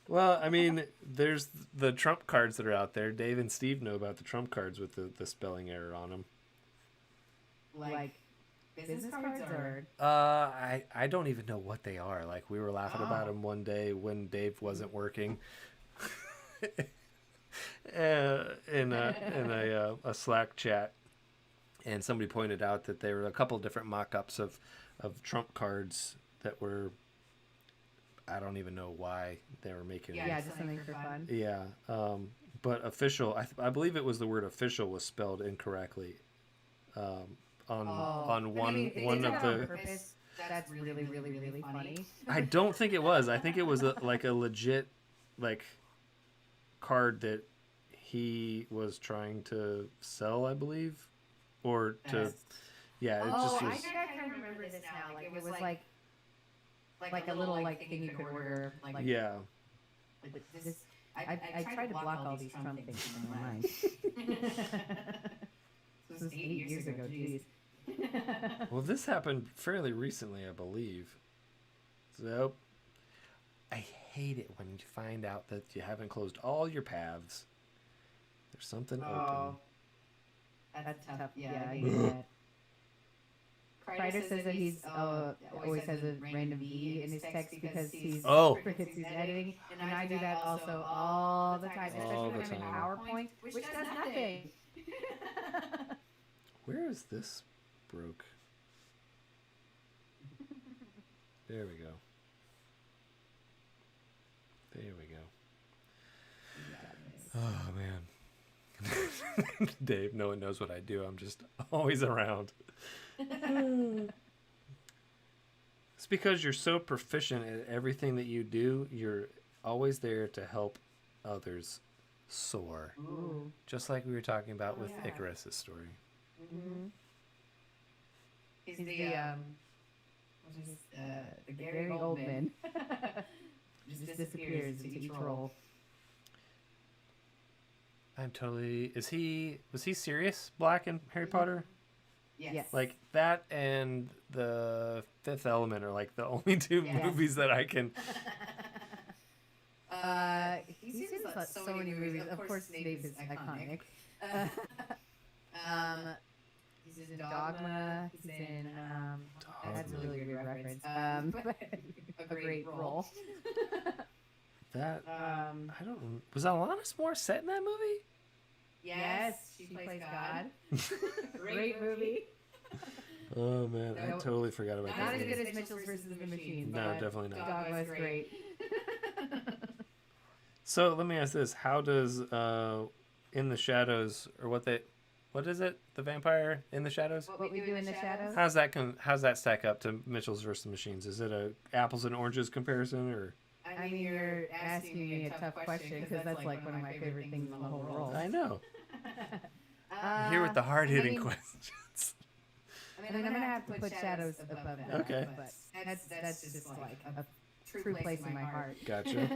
Well, I mean, there's the Trump cards that are out there. Dave and Steve know about the Trump cards with the spelling error on them. Like business cards or? I don't even know what they are. Like we were laughing about them one day when Dave wasn't working. In a Slack chat, and somebody pointed out that there were a couple different mock-ups of Trump cards that were, I don't even know why they were making. Yeah, just something for fun. Yeah, but official, I believe it was the word official was spelled incorrectly. On one of the. Purpose, that's really, really, really funny. I don't think it was. I think it was like a legit card that he was trying to sell, I believe, or to That's- yeah. It Oh, just I was. think I can remember this now. Like it was like a little like thing you could order. Like Yeah. this. I tried to block all these Trump things from my mind. This was 8 years ago. Geez. Well, this happened fairly recently, I believe. So, I hate it when you find out that you haven't closed all your paths. There's something open. That's tough. Yeah, I get that. Kreider says that he's always has a random E in his text because he's editing, and I do that also all the time, All especially the when I'm in time. PowerPoint, which does nothing. Where is this broke? There we go. There we go. Oh, man. Dave, no one knows what I do. I'm just always around. It's because you're so proficient at everything that you do, you're always there to help others soar. Ooh. Just like we were talking about with yeah. Icarus's story. Mm-hmm. He's He's the Gary Oldman. Just disappears into each role. I'm totally. Was he serious? Black in Harry Potter? Yes. Like that and the Fifth Element are like the only two movies that I can. He's in so many movies. Of course, Snape is iconic. He's in Dogma. He's in. That's a really weird reference. But a great role. That I don't. Was Alanis Moore set in that movie? Yes, she plays God. Great movie. Oh man, I No, totally forgot about Not that as movie. good as Mitchell's versus the Machines. No, but definitely not. Dogma is great. So let me ask this: how does In the Shadows, or what is it? The Vampire in the Shadows? What we do in the shadows? How's that stack up to Mitchell's versus the Machines? Is it a apples and oranges comparison, or? I mean, you're asking me a tough question because that's like one of my favorite things in the whole world. I know. Here with the hard-hitting questions. I mean, I'm gonna have to put shadows above that. Okay. But that's just like a true place in my heart. Gotcha.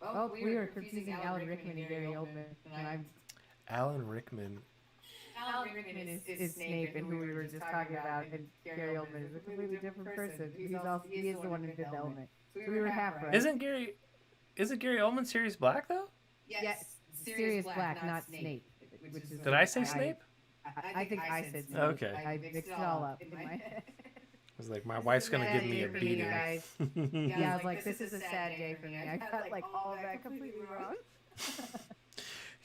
Oh, we were confusing Alan Rickman and Gary Oldman. And Alan Rickman. Alan Rickman is Snape, and who we were just talking about, and Gary Oldman is a completely different person. He is the one who did the element. So we were half right. Isn't Gary Oldman Sirius Black though? Yes, Sirius Black, not Snape. Which is Did I say Snape? I think I said Snape. Okay. I mixed it all up in my head. I was like, my wife's gonna give me a beating. Guys. Yeah, I was like, this is a sad day for me. I got like all of that completely wrong.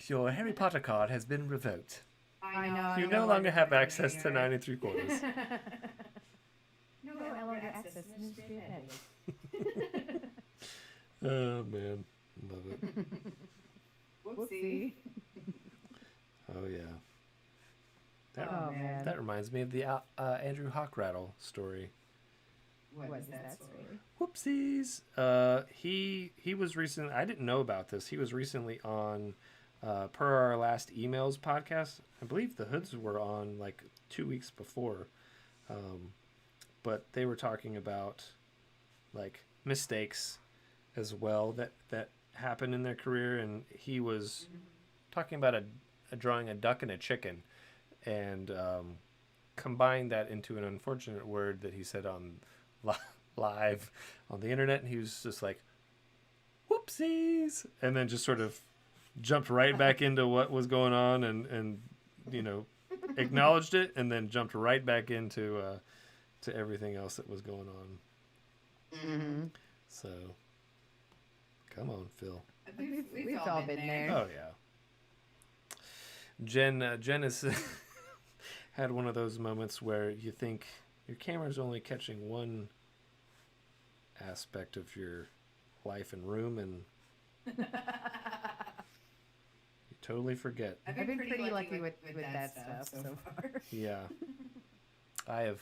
Your Harry Potter card has been revoked. I know. You no longer have access to 9 3/4. No longer access. Oh man, love it. Whoopsie. Oh yeah. Man. That reminds me of the Andrew Hockrattle story. What is that story? Whoopsies. He was recent. I didn't know about this. He was recently on per our last emails podcast. I believe the Hoods were on like 2 weeks before, but they were talking about like mistakes as well that happened in their career, and he was talking about a drawing a duck and a chicken, and combined that into an unfortunate word that he said on live on the internet, and he was just like, whoopsies, and then just sort of jumped right back into what was going on, and acknowledged it, and then jumped right back into to everything else that was going on. Mm-hmm. So come on, Phil. We've all been there. Oh yeah. Jen has had one of those moments where you think your camera's only catching one aspect of your life and room, and you totally forget. I've been pretty lucky with that stuff so far. Yeah. I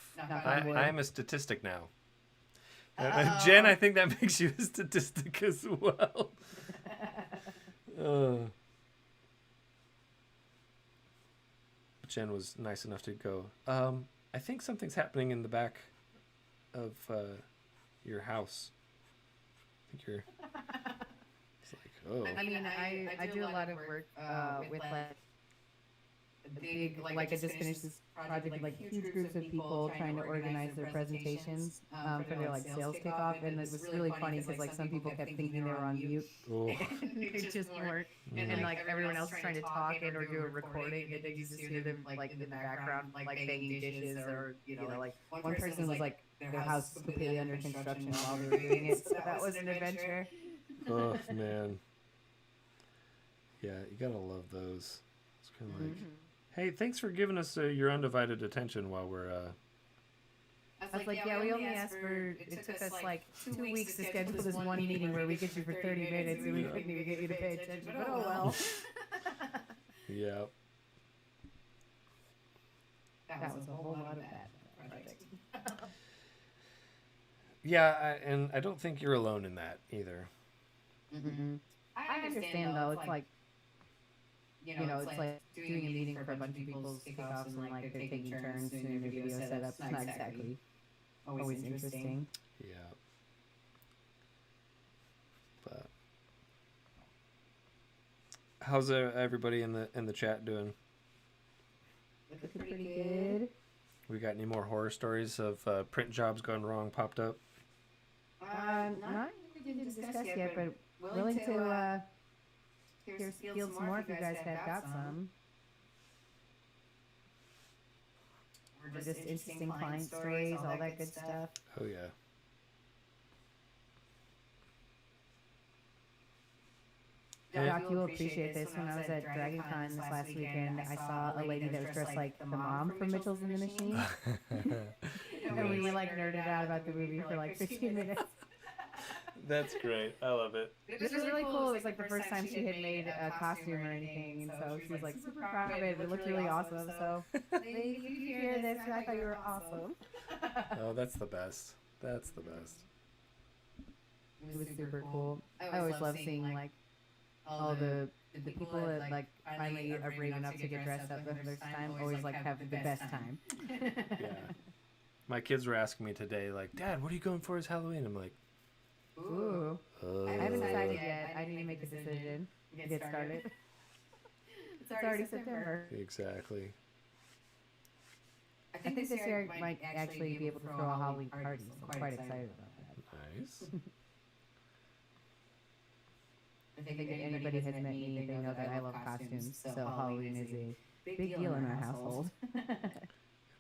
wood. am a statistic now. Jen, I think that makes you a statistic as well. Uh, Jen was nice enough to go. I think something's happening in the back of your house. I think you're. It's like, oh. I mean, I do a lot of work with like big, like I just finished this project with like huge groups of people trying to organize their presentations for their like sales kickoff, and it was really funny because like some people kept thinking they were on mute, Oh. and they just weren't, and like everyone else trying to talk and or do a recording, and then you just hear them like in the background like banging dishes, or like one person was like their house was completely under construction while they were doing it, so that was an adventure. Oh man. Yeah, you gotta love those. It's kind of like, hey, thanks for giving us your undivided attention while we're. I was like, yeah, we only asked for. It took us like 2 weeks to schedule this one meeting where we get you for 30 minutes, and we couldn't even get you to pay attention. But oh well. Yeah. That was a whole lot of that project. Yeah, and I don't think you're alone in that either. I understand though. It's like, it's like doing a meeting for a bunch of people's kickoffs and like they're taking turns doing the video setup. It's not exactly always interesting. Yeah. But how's everybody in the chat doing? Looking pretty good. We got any more horror stories of print jobs gone wrong popped up? Not really didn't discuss yet, but willing to hear fields more if you guys have got some. Or just interesting client stories, all that good stuff. Oh yeah. Doc, you will appreciate this. When I was at Dragon Con this last weekend, I saw a lady that was dressed like the mom from Mitchell's in the Machine. And we like nerded out about the movie for like 15 minutes. That's great. I love it. It was really cool. It was like the first time she had made a costume or anything, and so she was like super proud of it. It looked really awesome. So, if you hear this, I thought you were awesome. Oh, that's the best. That's the best. It was super cool. I always love seeing like all the people that like finally are brave enough to get dressed up for the first time. Always like have the best time. Yeah. My kids were asking me today, like, Dad, what are you going for as Halloween? I'm like, Ooh. I haven't decided yet. I need to make a decision. Get started. It's already September. Exactly. I think this year I might actually be able to throw a Halloween party, so I'm quite excited about that. Nice. I think if anybody has met me, they know that I love costumes, so Halloween is a big deal in our household.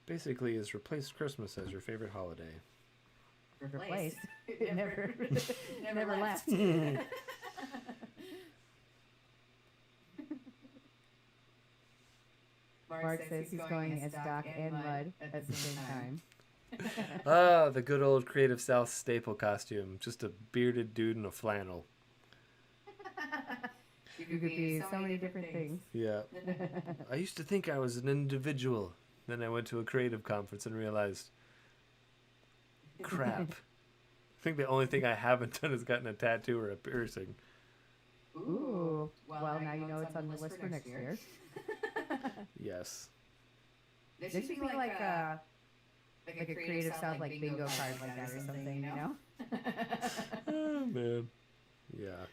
Basically, is replace Christmas as your favorite holiday. Replaced. It never left. Mark says he's going as Doc and Mud at the same time. Ah, the good old Creative South staple costume. Just a bearded dude in a flannel. You could be so many different things. Yeah. I used to think I was an individual. Then I went to a creative conference and realized, crap. I think the only thing I haven't done is gotten a tattoo or a piercing. Ooh. Well, now you know it's on the list for next year. Yes. There should be like a Creative South like bingo card like that or something, you know? Oh, man. Yeah.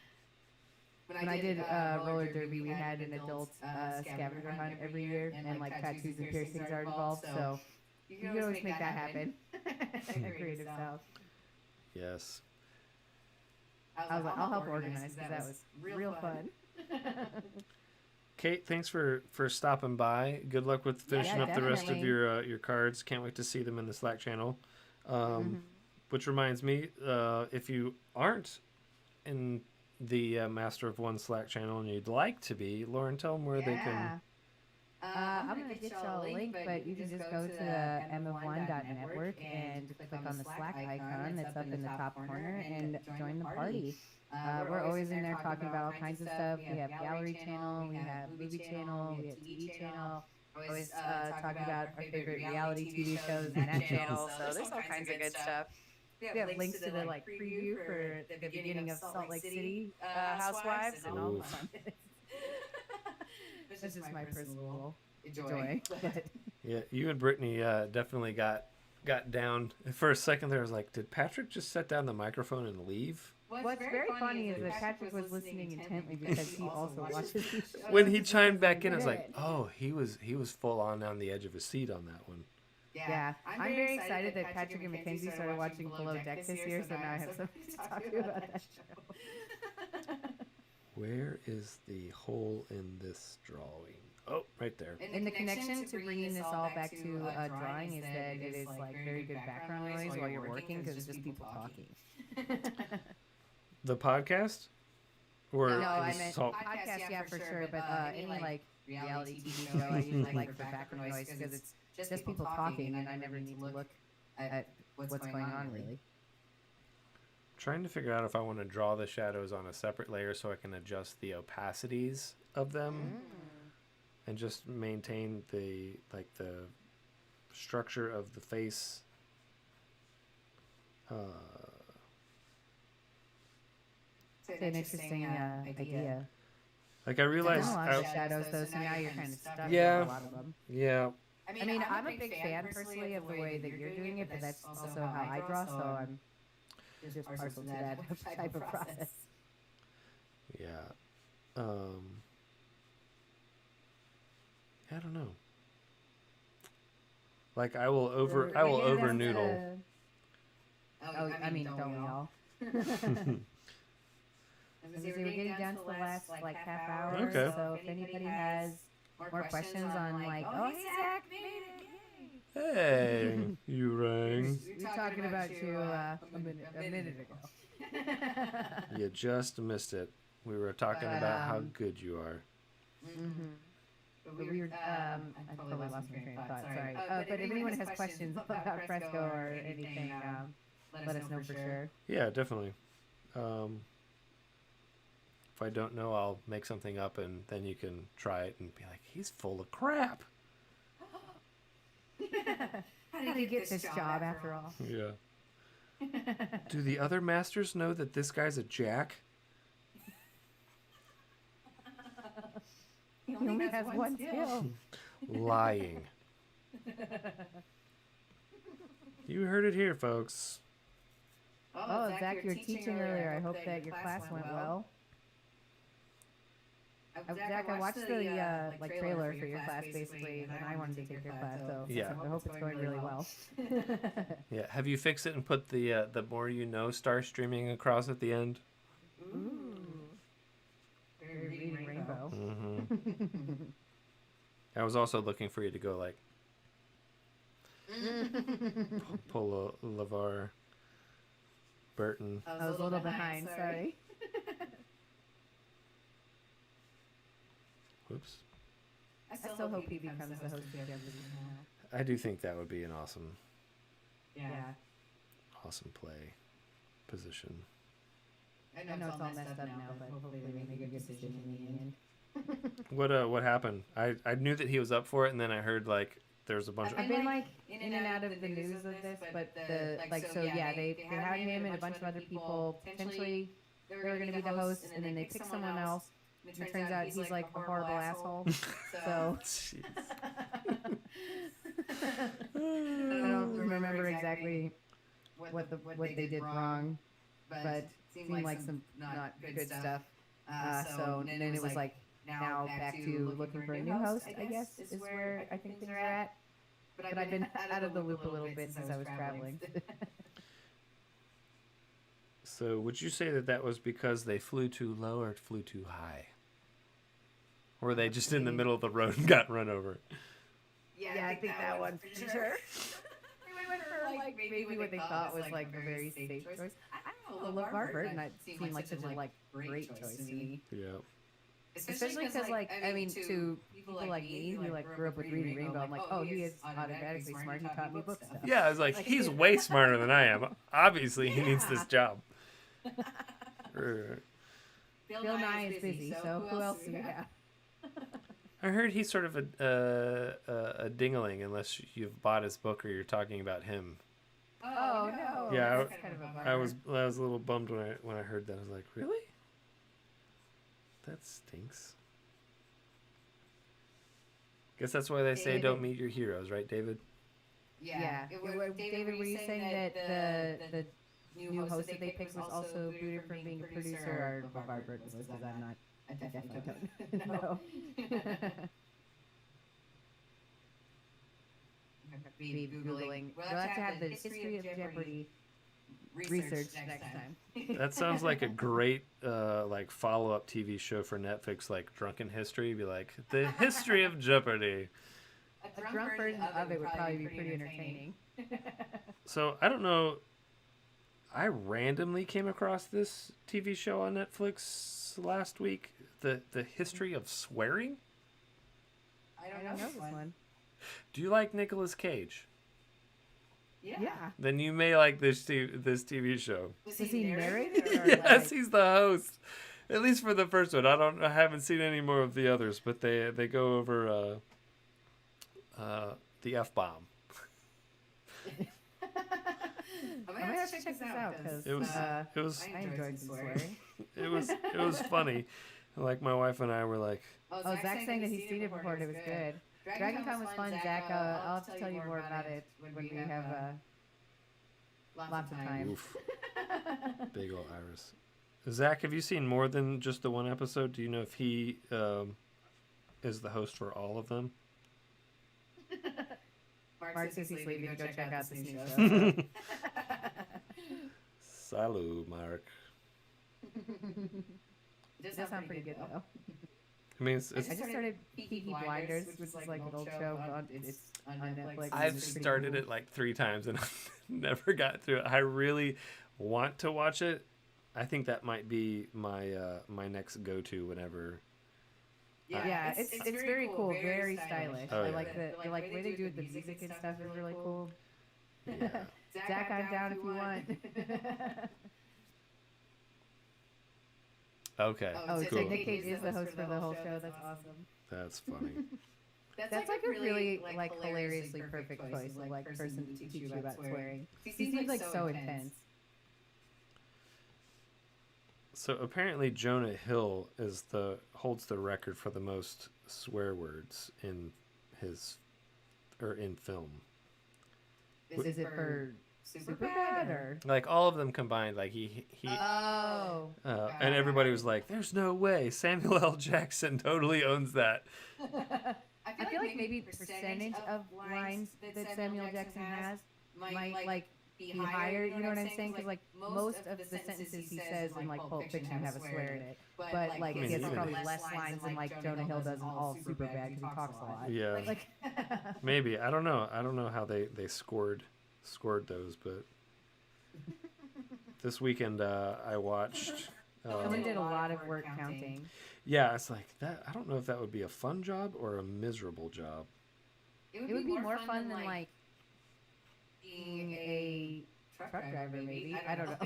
When I did roller derby, we had an adult scavenger hunt every year, and like tattoos and piercings are involved, so you can always make that happen. Creative South. Yes. I was like, I'll help organize because that was real fun. Kate, thanks for stopping by. Good luck with finishing up the rest of your cards. Can't wait to see them in the Slack channel. Which reminds me, if you aren't in the Master of One Slack channel and you'd like to be, Lauren, tell them where they can. I'm going to get y'all a link, but you can just go to the mof1.network and click on the Slack icon that's up in the top corner and join the party. We're always in there talking about all kinds of stuff. We have gallery channel, we have movie channel, we have TV channel. Always talking about our favorite reality TV shows in that channel. So there's all kinds of good stuff. we have links to the like preview for the beginning of Salt Lake City Housewives and all the Oof. fun. That's just my personal joy. But Yeah, you and Brittany definitely got down. For a second there, I was like, did Patrick just set down the microphone and leave? what's very funny is that Patrick was listening intently because he also watches these shows. When he chimed back in, I was like, oh, he was full on the edge of his seat on that one. Yeah, I'm very excited that Patrick and Mackenzie started watching Below Deck this year, so now I have something to talk to about that show. Where is the hole in this drawing? Oh, right there. And the connection to bringing this all back to drawing is that it is like very good background noise while you're working because it's just people talking. The podcast? Or No, I the meant salt? podcast, yeah, for sure. But any like reality TV show, I usually like for background noise because it's just people talking, and I never need to look at what's going on really. Trying to figure out if I want to draw the shadows on a separate layer so I can adjust the opacities of them and just maintain the structure of the face. It's an interesting idea. Like I realized, There's a lot of shadows though, so now you're kind of stuck Yeah. with a lot of them. yeah, I mean, I'm a big fan personally of the way that you're doing it, but that's also how I draw, so I'm just partial to that type of process. yeah. I don't know. Like I will over noodle. Oh, I mean, don't we all? We're getting down to the last like half hour. Okay. So if anybody has more questions on like, oh hey Zach, made it, Hey, you rang. we're talking about you a minute ago. You just missed it. We were talking about how good you are. But we were, I totally lost my train of thought. Sorry. But if anyone has questions about Fresco or anything, let us know for sure. Yeah, definitely. If I don't know, I'll make something up, and then you can try it and be like, "He's full of crap." How did you get this job after all? Yeah. Do the other masters know that this guy's a jack? He only has one skill. Lying. You heard it here, folks. Oh, Zach, you were teaching earlier. I hope that your class went well. Zach, I watched the like trailer for your class basically, and I wanted to take your class, so Yeah. I hope it's going really well. Yeah. Have you fixed it and put the more you know star streaming across at the end? Ooh. Very reading rainbow. Mm-hmm. I was also looking for you to go like pull a LeVar Burton. I was a little behind, sorry. Whoops. I still hope he becomes the host of Jeopardy now. I do think that would be an awesome Yeah. play position. I know it's all messed up now, but hopefully they make a good decision in the end. What happened? I knew that he was up for it, and then I heard like there's a bunch of I've been like in and out of the news of this, but they had him and a bunch of other people. Potentially they were going to be the host, and then they picked someone else. And it turns out he's like a horrible asshole. So Jeez. I don't remember exactly what they did wrong, but seemed like some not good stuff. So then it was like now back to looking for a new host, I guess, is where I think things are at. But I've been out of the loop a little bit since I was traveling. So would you say that was because they flew too low or flew too high? Or were they just in the middle of the road and got run over? Yeah, I think that one for sure. We went for like maybe what they thought was like a very safe choice. I don't know, LeVar Burton seemed like such a like great choice to me. Yeah. Especially because like I mean to people like me who like grew up with Reading Rainbow, I'm like, oh, he is automatically smart. He taught me book stuff. Yeah, I was like, he's way smarter than I am. Obviously, he needs this job. Bill Nye is busy, so who else do we have? I heard he's sort of a dingling unless you've bought his book or you're talking about him. Oh no. Yeah, That's kind of a I was bummer. a little bummed when I heard that. I was like, really? That stinks. Guess that's why they say don't meet your heroes, right, David? Yeah. David, were you saying that the new host that they picked was also booted from being a producer, or LeVar Burton was? Because I'm not. I definitely don't know. Be googling. We'll have to have the history of Jeopardy research next time. That sounds like a great like follow-up TV show for Netflix, like Drunken History. Be like the history of Jeopardy. A drunk version of it would probably be pretty entertaining. So I don't know. I randomly came across this TV show on Netflix last week. The history of swearing. I don't know this one. Do you like Nicolas Cage? Yeah. Then you may like this TV show. Is he narrated? Or Yes, he's the host. At least for the first one. I haven't seen any more of the others, but they go over the F-bomb. I'm gonna have to check this out because It was I enjoyed some swearing. it was funny. Like my wife and I were like, Oh, Zach's saying that he's seen it before and it was good. Dragon Con was fun, Zach. I'll have to tell you more about it when we have lots of time. oof, big ol' Iris. Zach, have you seen more than just the one episode? Do you know if he is the host for all of them? Mark says he's leaving to go check out this new show. Salut, Mark. It does sound pretty good though. I mean, I just started Peaky Blinders, which is like an old show. It's on Netflix. I've It's pretty started cool. it like 3 times and I've never got through it. I really want to watch it. I think that might be my my next go-to whenever. Yeah, it's very cool, very stylish. Oh, I yeah. like the way they do it. The music and stuff is really cool. Yeah. Zach, I'm down if you want. Okay. Oh, so cool. Nick Cage is the host for the whole show. That's awesome. That's funny. That's like a really like hilariously perfect choice of like person to teach you about swearing. He seems like so intense. So apparently Jonah Hill holds the record for the most swear words in film. Is it for Superbad or? Like all of them combined, like he Oh. and everybody was like, "There's no way Samuel L. Jackson totally owns that." I feel like maybe percentage of lines that Samuel Jackson has might like be higher. You know what I'm saying? Because like most of the sentences he says in like Pulp Fiction have a swear in it, but like I mean, he has even- probably less lines than like Jonah Hill does in all of Superbad because he talks a lot. Yeah. Like Maybe I don't know how they scored those, but this weekend I watched. someone did a lot of work counting. Yeah, it's like that. I don't know if that would be a fun job or a miserable job. It would be more fun than like being a truck driver, maybe. I don't know.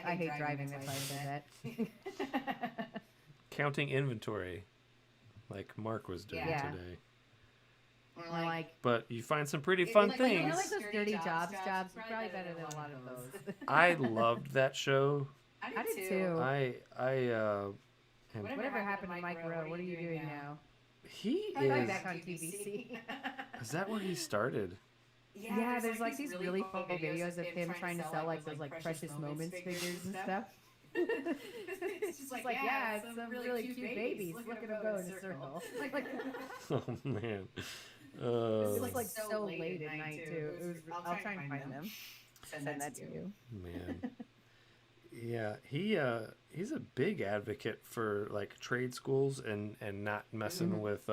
I hate driving. That's why I said that. Counting inventory, like Mark was doing Yeah. today. Or like But you find some pretty fun you things. know, like those dirty jobs. Jobs are probably better than a lot of those. I loved that show. I did too. I am, Whatever happened to Mike Rowe? What are you doing now? he I'm is. back on TBC. Is that where he started? Yeah, there's like these really funny videos of him trying to sell like those like precious moments figures and stuff. It's just like yeah, it's some really cute babies. Look at them go in a circle. Like Oh man. it was like so late at night too. It was. I'll try and find them. Send that to you. Man. Yeah, he's a big advocate for like trade schools and not messing with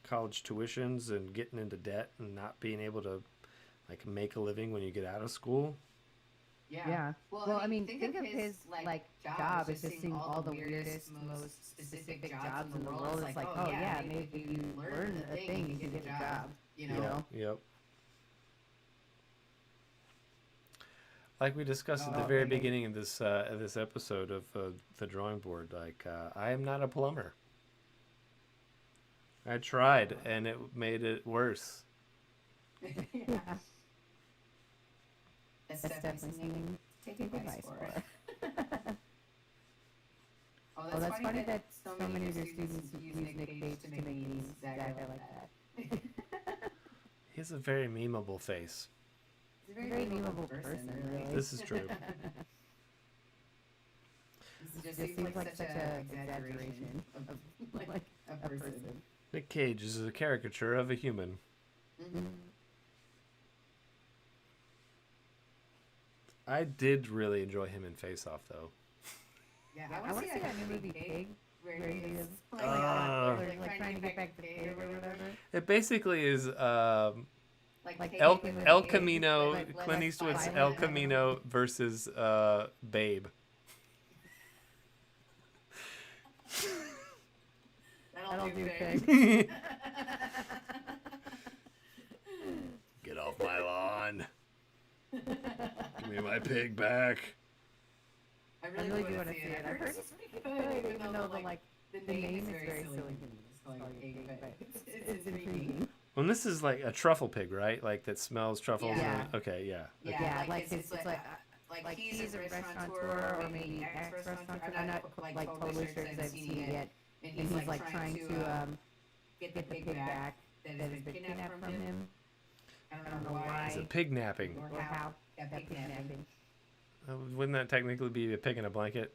college tuitions and getting into debt and not being able to like make a living when you get out of school. Yeah. Well, I mean, think of his like job as just seeing all the weirdest, most specific jobs in the world. It's like, oh yeah, maybe you learn a thing, you can get a job. You know. Yep. Like we discussed at the very beginning of this episode of the drawing board, like I am not a plumber. I tried, and it made it worse. Yeah. That's That's definitely definitely something to take take advice advice for. for. Oh, that's funny that so many of your students use Nick Cage to make memes exactly like that. He has a very memeable face. He's a very memeable person, really. This is true. This just seems like such a exaggeration of like a person. Nick Cage is a caricature of a human. Mm-hmm. I did really enjoy him in Face Off, though. Yeah, I want to see that new movie Pig, where he is like trying to get back to Pig or whatever. It basically is Like El taking the El Pig, Camino, but less Clint Eastwood's violent. El Camino versus Babe. That'll do Pig. Get off my lawn. Give me my pig back. I really do want to see it. I've heard it's pretty good, even though the name is very silly to me. Just calling it Pig, but it's intriguing. Well, this is like a truffle pig, right? Like that smells truffles. Yeah. Okay, yeah. Yeah, like it's like he's a restaurateur or maybe ex-restaurateur. I'm not like totally sure because I haven't seen it yet. And he's like trying to get the pig back that has been kidnapped from him. I don't know why. It's a pig napping. Or how. Yeah, pig kidnapping. Wouldn't that technically be a pig in a blanket?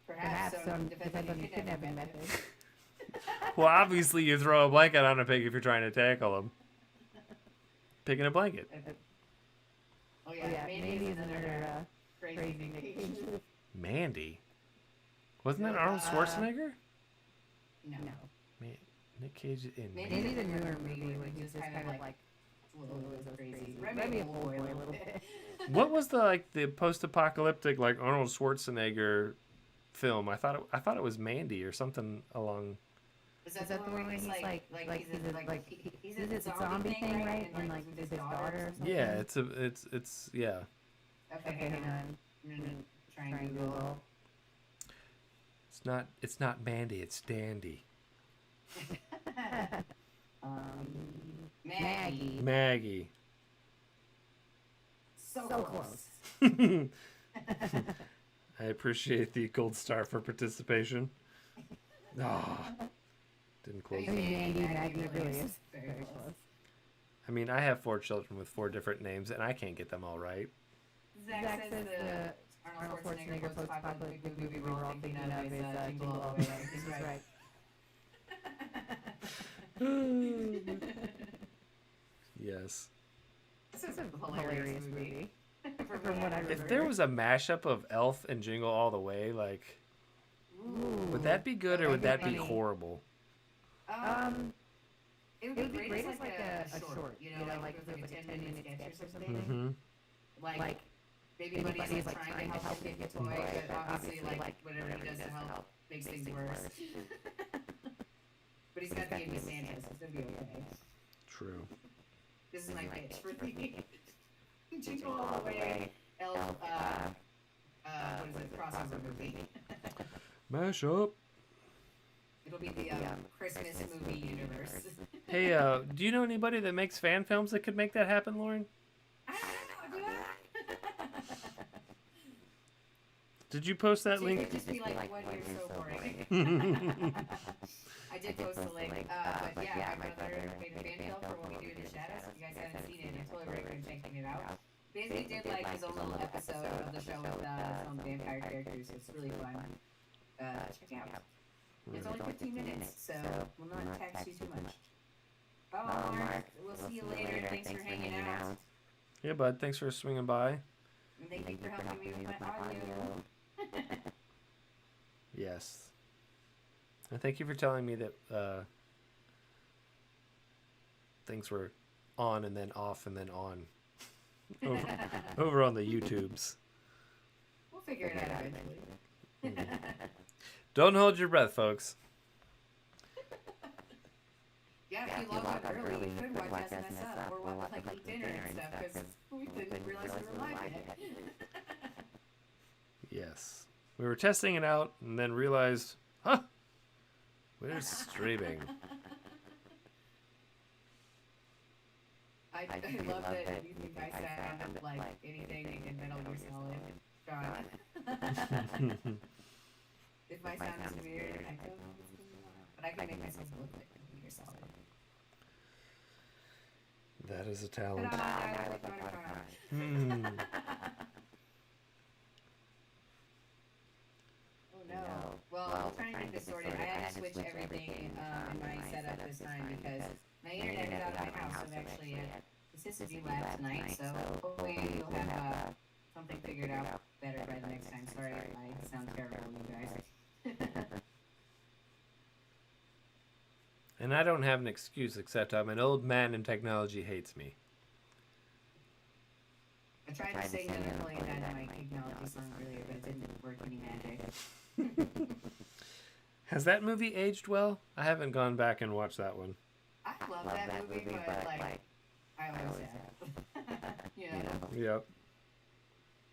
Perhaps, depending on your kidnapping method. Well, obviously you throw a blanket on a pig if you're trying to tackle him. Pig in a blanket. Oh yeah, Mandy is another crazy Nick Cage. Mandy? Wasn't that Arnold Schwarzenegger? No. Nick Cage in Maybe the newer movie when he's just kind of like a little crazy. Remy old boy a little bit. What was the post-apocalyptic like Arnold Schwarzenegger film? I thought it was Mandy or something along. Is that the one where he's he's a zombie thing, right? And like with his daughter or something? Yeah, it's yeah. Okay, hang on. I'm gonna try and Google. It's not Mandy, it's Dandy. Maggie. So close. I appreciate the gold star for participation. Didn't close. Maggie really is very close. I mean, I have 4 children with 4 different names, and I can't get them all right. Zach says the Arnold Schwarzenegger post-apocalyptic movie we're all thinking of is Jingle All the Way. He's right. Yes. This is a hilarious movie. From what I remember. If there was a mashup of Elf and Jingle All the Way, like, would that be good or would that be horrible? It would be great as like a short, you know, like it was like a 10-minute sketch or something. Mm-hmm. Like maybe buddy's like trying to help him get a toy, but obviously like whatever he does to help makes things worse. But he's got the Amy Sanders, so it's gonna be okay. True. This is my pitch for the Jingle All the Way Elf, what is it, crossover movie. Mash up. It'll be the Christmas movie universe. Hey, do you know anybody that makes fan films that could make that happen, Lauren? I don't know, do I? Did you post that link? It'd just be like, what, you're so boring. I did post the link, but yeah, my brother made a fan film for What We Do in the Shadows. If you guys haven't seen it, I totally recommend checking it out. Basically did like his own little episode of the show with some vampire characters. It's really fun. Check it out. It's only 15 minutes, so we'll not tax you too much. Oh, Mark, we'll see you later. Thanks for hanging out. Yeah, bud. Thanks for swinging by. And thank you for helping me with my audio. Yes. And thank you for telling me that things were on and then off and then on over on the YouTubes. We'll figure it out eventually. Don't hold your breath, folks. Yeah, if you log on early, you could watch us mess up or like eat dinner and stuff because we didn't realize we were live yet. Yes. We were testing it out and then realized, we're streaming. I I love that you think I sound like anything in Metal Gear Solid, John. If my sound is weird, I don't know what's going on. But I can make myself look like Metal Gear Solid. That is a talent. Oh no. Well, I'm trying to get this sorted. I had to switch everything in my setup this time because my internet is out of my house. I'm actually at the Sysadgy lab tonight, so hopefully you'll have something figured out better by the next time. Sorry if I sound terrible, you guys. And I don't have an excuse except I'm an old man and technology hates me. I tried to sing the Napoleon Dynamite technology song earlier, but it didn't work any magic. Has that movie aged well? I haven't gone back and watched that one. I love that movie, but like, I always have. You know? Yep.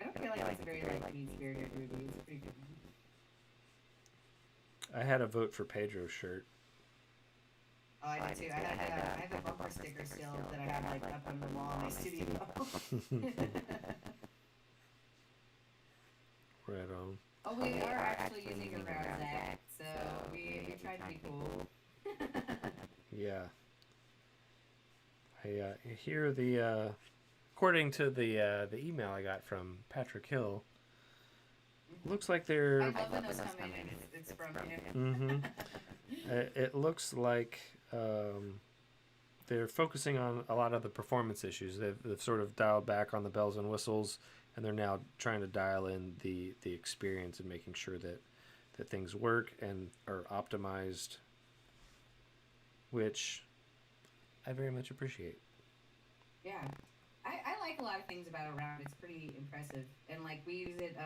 I don't feel like it's a very like mean-spirited movie. It's pretty good. I had a vote for Pedro's shirt. Oh, I did too. I have a bumper sticker still that I have like up on the wall in my studio. Right on. Oh, we are actually using the round Zach, so we tried to be cool. Yeah. I hear the according to the email I got from Patrick Hill. Looks like they're. I love when those come in and it's from him. It looks like they're focusing on a lot of the performance issues. They've sort of dialed back on the bells and whistles, and they're now trying to dial in the experience and making sure that things work and are optimized, which I very much appreciate. Yeah. I like a lot of things about Around. It's pretty impressive. And like we use it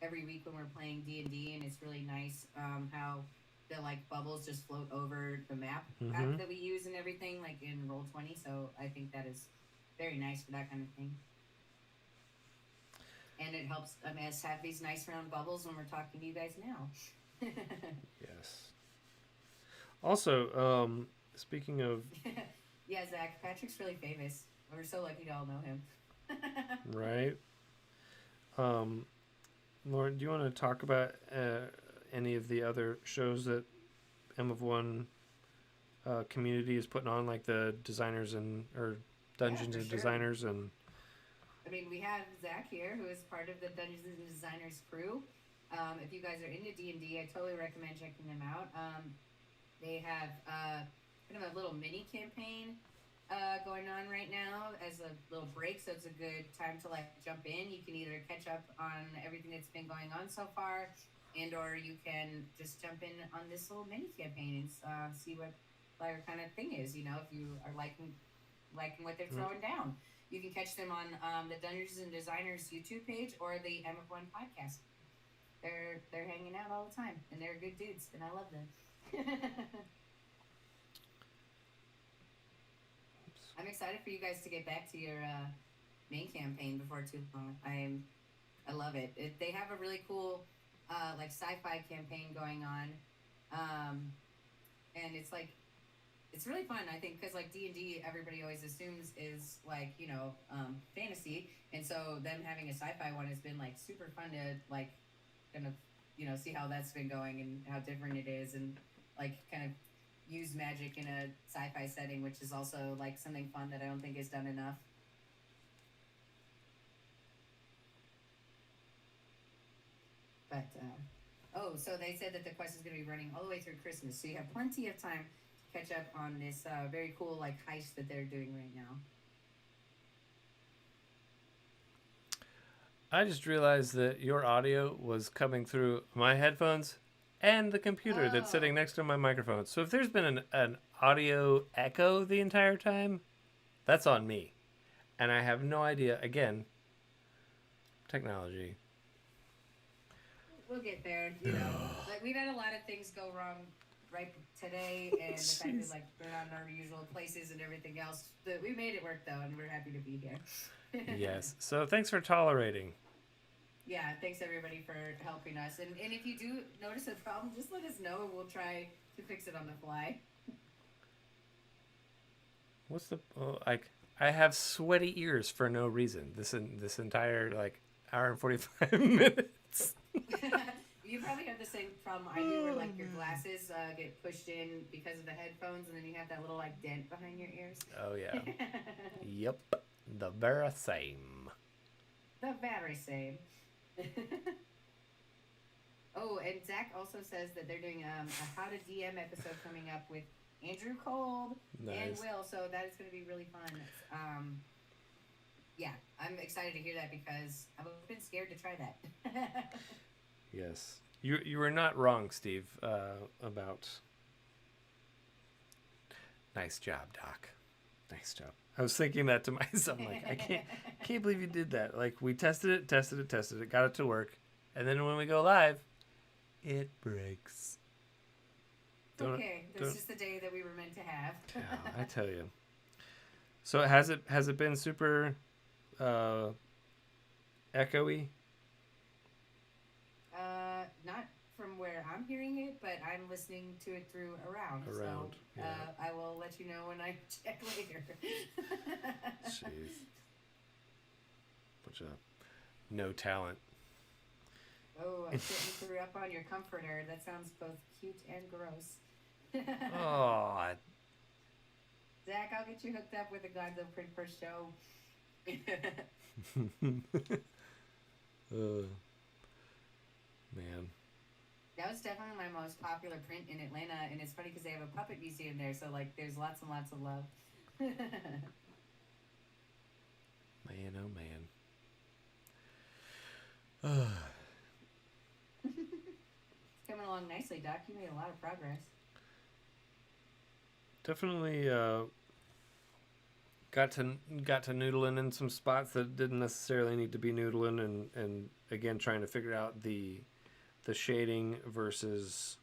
every week when we're playing D&D, and it's really nice how the like bubbles just float over the map app that we use and everything, like in Roll20. So I think that is very nice for that kind of thing. And it helps us have these nice round bubbles when we're talking to you guys now. Yes. Also, speaking of... Yeah, Zach, Patrick's really famous. We're so lucky to all know him. Right. Lauren, do you want to talk about any of the other shows that M of One community is putting on, like the designers or Dungeons and Designers and... I mean, we have Zach here, who is part of the Dungeons and Designers crew. If you guys are into D&D, I totally recommend checking them out. They have kind of a little mini campaign going on right now as a little break, so it's a good time to like jump in. You can either catch up on everything that's been going on so far, and or you can just jump in on this little mini campaign and see what their kind of thing is. You know, if you are liking what they're throwing down. You can catch them on the Dungeons and Designers YouTube page or the M of One podcast. They're hanging out all the time, and they're good dudes, and I love them. I'm excited for you guys to get back to your main campaign before too long. I love it. They have a really cool like sci-fi campaign going on, and it's really fun, I think, because like D&D, everybody always assumes is like, you know, fantasy, and so them having a sci-fi one has been like super fun to like kind of, you know, see how that's been going and how different it is, and like kind of use magic in a sci-fi setting, which is also like something fun that I don't think is done enough. But so they said that the quest is going to be running all the way through Christmas, so you have plenty of time to catch up on this very cool like heist that they're doing right now. I just realized that your audio was coming through my headphones and the computer that's sitting next to my microphone. So if there's been an audio echo the entire time, that's on me. And I have no idea. Again, technology. We'll get there, you know. Like we've had a lot of things go wrong right today, and the fact that like we're not in our usual places and everything else. But we made it work though, and we're happy to be here. Yes. So thanks for tolerating. Yeah, thanks everybody for helping us. And if you do notice a problem, just let us know and we'll try to fix it on the fly. What's the I have sweaty ears for no reason. This entire like hour and 45 minutes. You probably have the same problem I do, where like your glasses get pushed in because of the headphones, and then you have that little like dent behind your ears. Oh yeah. Yep. The very same. The very same. Oh, and Zach also says that they're doing a How to DM episode coming up with Andrew Cole and Nice. Will, so that is going to be really fun. Yeah, I'm excited to hear that because I've been scared to try that. Yes. You were not wrong, Steve, about nice job, Doc. Nice job. I was thinking that to myself. I'm like, I can't believe you did that. Like we tested it, got it to work, and then when we go live, it breaks. Okay, this is the day that we were meant to have. Yeah, I tell you. So has it been super echoey? Not from where I'm hearing it, but I'm listening to it through around. So yeah. I will let you know when I check later. Jeez. Bunch of no talent. Oh, I shouldn't threw up on your comforter. That sounds both cute and gross. Oh, Zach, I'll get you hooked up with a Gonzo print for show. Man. That was definitely my most popular print in Atlanta, and it's funny because they have a puppet museum there, so like there's lots and lots of love. Man, oh man. It's coming along nicely, Doc. You made a lot of progress. Definitely got to noodling in some spots that didn't necessarily need to be noodling, and again trying to figure out the shading versus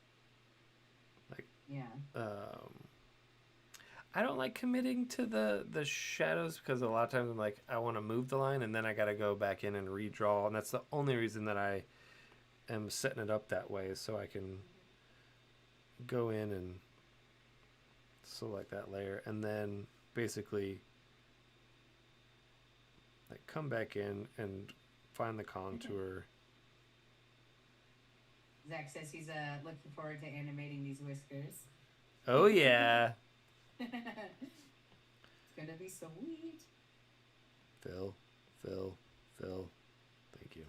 like I don't like committing to the shadows because a lot of times I'm like I want to move the line and then I got to go back in and redraw, and that's the only reason that I am setting it up that way, so I can go in and select that layer and then basically like come back in and find the contour. Zach says he's looking forward to animating these whiskers. Oh yeah. It's gonna be sweet. Phil. Thank you.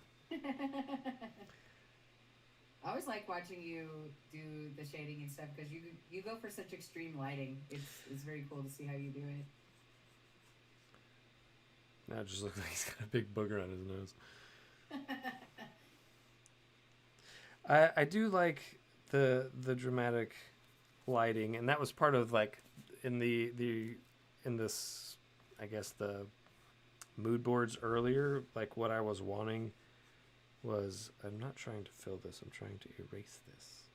I always like watching you do the shading and stuff because you go for such extreme lighting. It's very cool to see how you do it. Now it just looks like he's got a big booger on his nose. I do like the dramatic lighting, and that was part of like in this I guess the mood boards earlier, like what I was wanting was I'm not trying to fill this, I'm trying to erase this.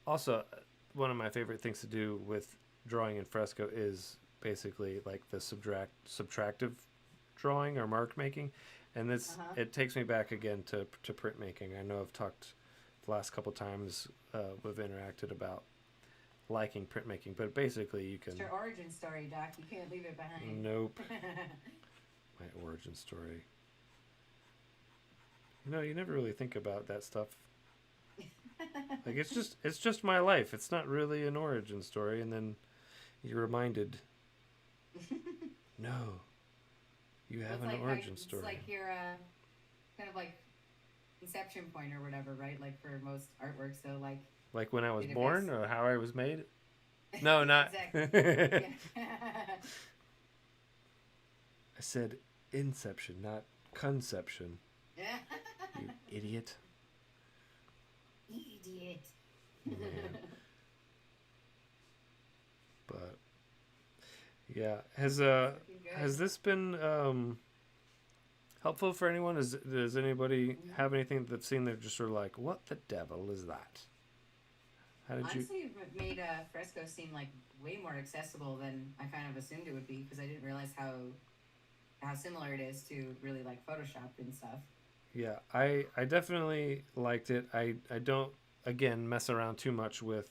Also, one of my favorite things to do with drawing in Fresco is basically like the subtractive drawing or mark making, and this it takes me back again to printmaking. I know I've talked the last couple times we've interacted about liking printmaking, but basically you can. It's your origin story, Doc. You can't leave it behind. Nope. My origin story. No, you never really think about that stuff. Like it's just my life. It's not really an origin story, and then you're reminded. No, you have an origin story. It's like your kind of like inception point or whatever, right? Like for most artwork, so like when I was born or how I was made. No, not. Exactly. I said inception, not conception. You idiot. Idiot. Man. But yeah, has this been helpful for anyone? Does anybody have anything that's seen they're just sort of like, what the devil is that? How did Honestly, it made Fresco seem like way more accessible than I kind of assumed it would be, because I didn't realize how similar it is to really like Photoshop and stuff. Yeah, I definitely liked it. I don't again mess around too much with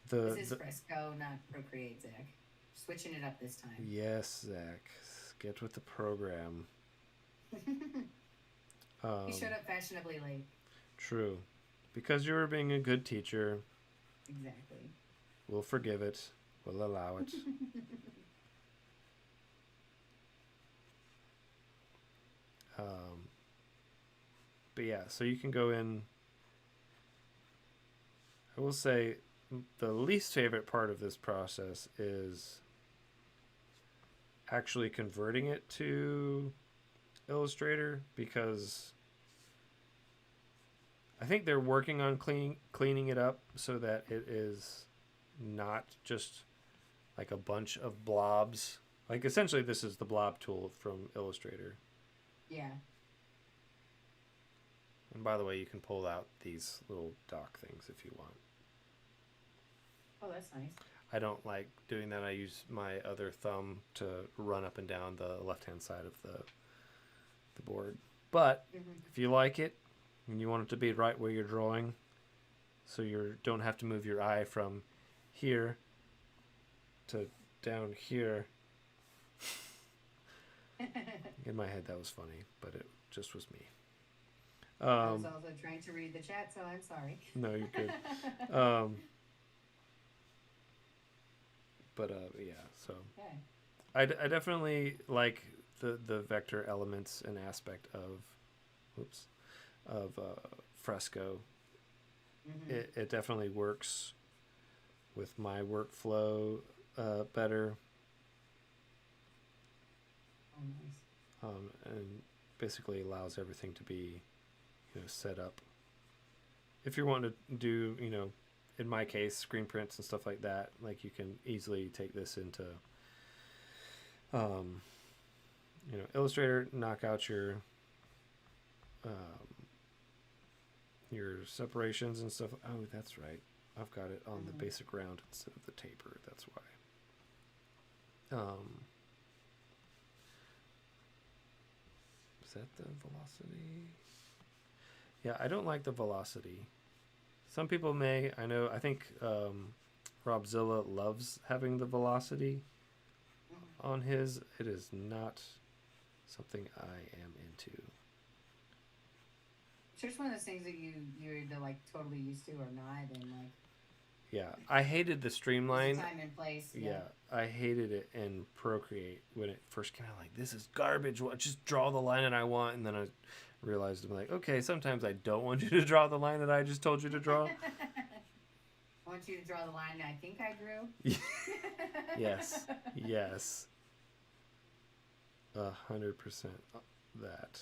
This is Fresco, not Procreate, Zach. Switching it up this time. Yes, Zach. Get with the program. He showed up fashionably late. True. Because you were being a good teacher. Exactly. We'll forgive it. We'll allow it. But yeah, so you can go in. I will say the least favorite part of this process is actually converting it to Illustrator, because I think they're working on cleaning it up so that it is not just like a bunch of blobs. Like essentially this is the blob tool from Illustrator. Yeah. And by the way, you can pull out these little dock things if you want. Oh, that's nice. I don't like doing that. I use my other thumb to run up and down the left-hand side of the board. But if you like it and you want it to be right where you're drawing, so you don't have to move your eye from here to down here. In my head, that was funny, but it just was me. I was also trying to read the chat, so I'm sorry. No, you're good. But yeah, so Okay. I definitely like the vector elements and aspect of Fresco. It definitely works with my workflow better. Oh, nice. And basically allows everything to be, set up. If you want to do, in my case, screen prints and stuff like that, like you can easily take this into, Illustrator, knock out your separations and stuff. Oh, that's right. I've got it on the basic round instead of the taper. That's why. Is that the velocity? Yeah, I don't like the velocity. Some people may. I think Robzilla loves having the velocity on his. It is not something I am into. Sure, it's one of those things that you're either like totally used to or not, and like. Yeah, I hated the streamline. Time and place. Yeah, I hated it in Procreate when it first came out. Like, this is garbage. Just draw the line that I want, and then I realized I'm like, okay, sometimes I don't want you to draw the line that I just told you to draw. I want you to draw the line I think I drew. Yes. 100% that.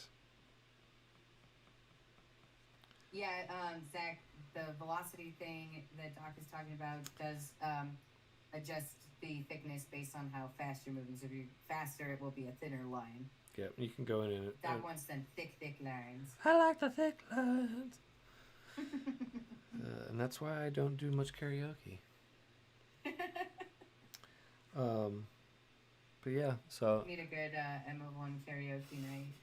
Yeah, Zach, the velocity thing that Doc is talking about does adjust the thickness based on how fast you're moving. So if you're faster, it will be a thinner line. Yep, you can go in and... Doc wants them thick lines. I like the thick lines. And that's why I don't do much karaoke. But yeah, so... We need a good Emma1 karaoke night.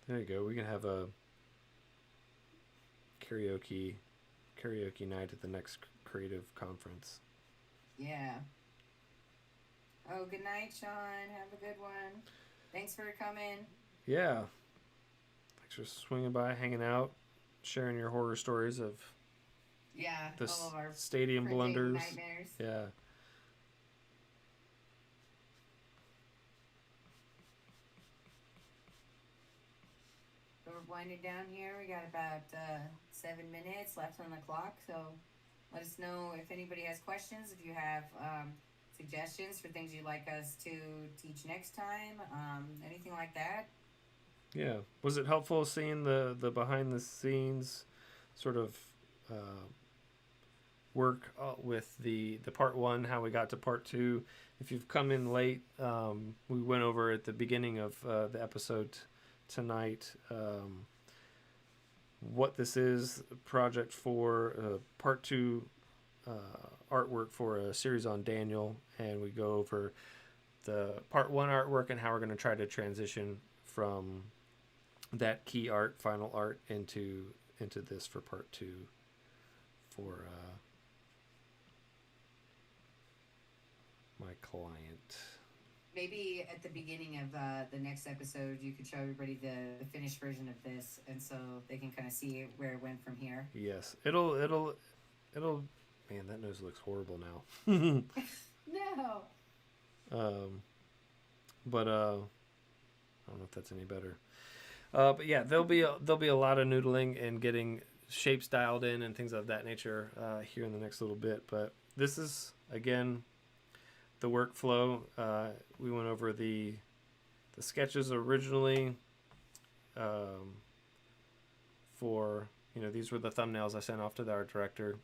There you go. We can have a karaoke night at the next creative conference. Yeah. Oh, good night, Sean. Have a good one. Thanks for coming. Yeah. Thanks for swinging by, hanging out, sharing your horror stories of the all of our stadium blunders. Nightmares. Yeah. So we're winding down here. We got about 7 minutes left on the clock. So let us know if anybody has questions, if you have suggestions for things you'd like us to teach next time, anything like that. Yeah. Was it helpful seeing the behind the scenes sort of work with the part one, how we got to part two? If you've come in late, we went over at the beginning of the episode tonight what this is, a project for part two artwork for a series on Daniel, and we go over the part one artwork and how we're going to try to transition from that key art, final art, into this for part two for my client. Maybe at the beginning of the next episode, you could show everybody the finished version of this, and so they can kind of see where it went from here. Yes, it'll. Man, that nose looks horrible now. No. But I don't know if that's any better. But yeah, there'll be a lot of noodling and getting shapes dialed in and things of that nature here in the next little bit. But this is again the workflow. We went over the sketches originally. For these were the thumbnails I sent off to the art director,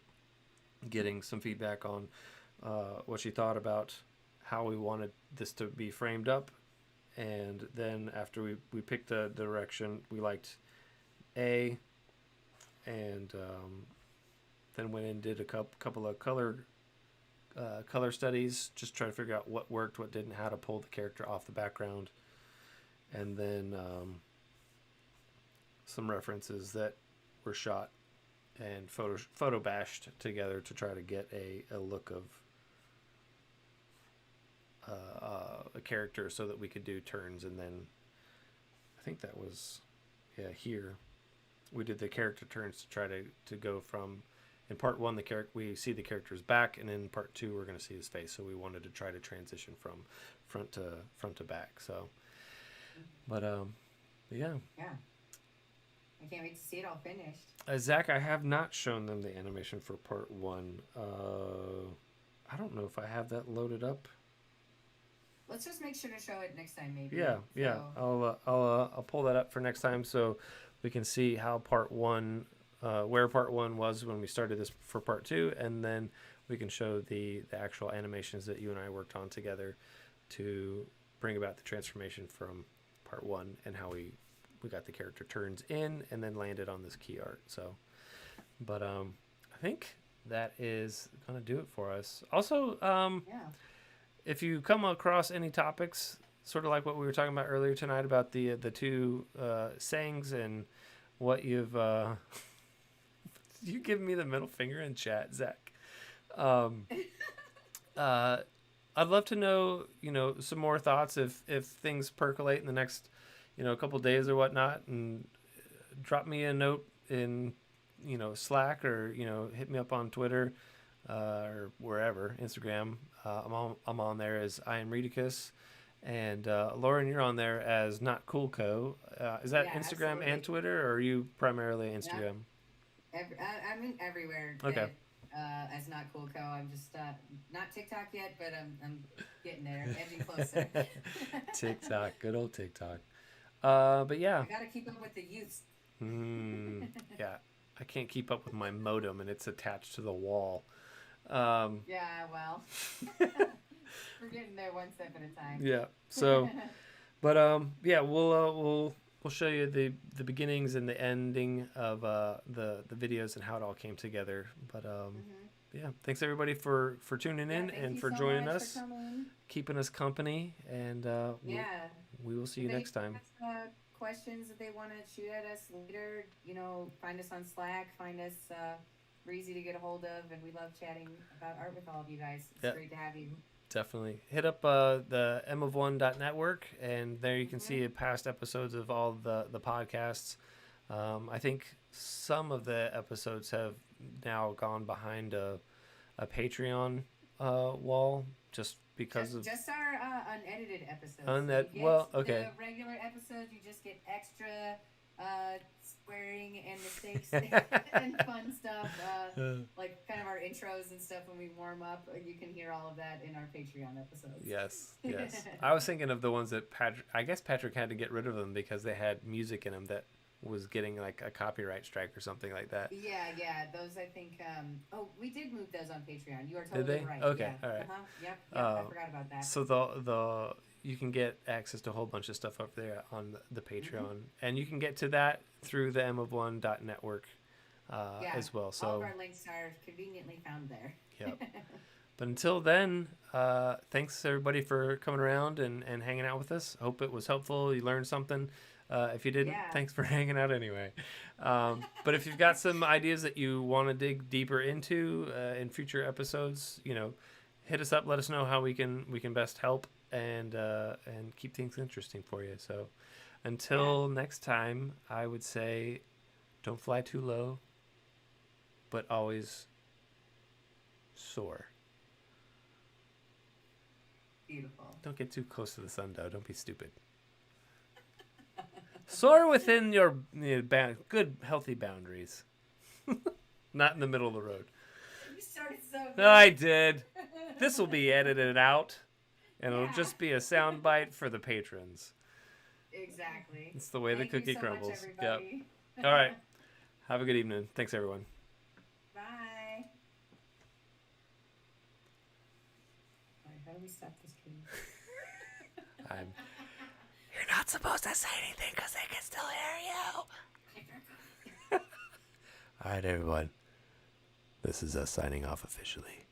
getting some feedback on what she thought about how we wanted this to be framed up. And then after we picked the direction, we liked A, and then went and did a couple of color studies, just trying to figure out what worked, what didn't, how to pull the character off the background, and then some references that were shot and photo bashed together to try to get a look of a character so that we could do turns. And then I think that was here we did the character turns to try to go from, in part one we see the character's back, and in part two we're going to see his face, so we wanted to try to transition from front to back. So but yeah, I can't wait to see it all finished. Zach, I have not shown them the animation for part one. I don't know if I have that loaded up. Let's just make sure to show it next time, maybe. Yeah. I'll pull that up for next time so we can see how part one, where part one was when we started this for part two, and then we can show the actual animations that you and I worked on together to bring about the transformation from part one and how we got the character turns in and then landed on this key art. So, but I think that is gonna do it for us. Also, if you come across any topics, sort of like what we were talking about earlier tonight about the two sayings and what you've you give me the middle finger in chat, Zach. I'd love to know, some more thoughts if things percolate in the next, a couple days or whatnot, and drop me a note in, Slack, or, hit me up on Twitter, or wherever, Instagram. I'm on there as I am Redicus, and Lauren, you're on there as Not Cool Co. Is that Instagram absolutely. and Twitter, or are you primarily Instagram? I'm in everywhere. Okay. As Not Cool Co. I'm just not TikTok yet, but I'm getting there, edging closer. TikTok, good old TikTok. But yeah. I gotta keep up with the youths. Yeah, I can't keep up with my modem, and it's attached to the wall. Yeah, well, we're getting there one step at a time. Yeah. So, but yeah, we'll show you the beginnings and the ending of the videos and how it all came together. But yeah, thanks everybody for tuning in and for joining us, keeping us company, and we will see you next time. Questions that they want to shoot at us later, find us on Slack, find us. We're easy to get a hold of, and we love chatting about art with all of you guys. It's great to have you. Definitely. Hit up the mof1.network, and there you can see past episodes of all the podcasts. I think some of the episodes have now gone behind a Patreon wall, just because of just our unedited episodes. Okay. The regular episodes, you just get extra swearing and mistakes and fun stuff, like kind of our intros and stuff when we warm up. You can hear all of that in our Patreon episodes. Yes. I was thinking of the ones that Patrick had to get rid of them because they had music in them that was getting like a copyright strike or something like that. Yeah, those I think. We did move those on Patreon. You are totally right. Okay, all right. Yep. I forgot about that. So the you can get access to a whole bunch of stuff up there on the Patreon, and you can get to that through the mof1.network as well. So all of our links are conveniently found there. Yep. But until then, thanks everybody for coming around and hanging out with us. Hope it was helpful. You learned something. If you didn't, thanks for hanging out anyway. But if you've got some ideas that you want to dig deeper into in future episodes, hit us up. Let us know how we can best help and keep things interesting for you. So until next time, I would say don't fly too low, but always soar. Beautiful. Don't get too close to the sun, though. Don't be stupid. Soar within your good, healthy boundaries. Not in the middle of the road. You started so good. No, I did. This will be edited out, and it'll just be a sound bite for the patrons. Exactly. It's the way Thank the cookie you so crumbles. Much, everybody. Yep. All right. Have a good evening. Thanks, everyone. Bye. All right, how do we stop this stream? You're not supposed to say anything because they can still hear you. All right, everyone. This is us signing off officially.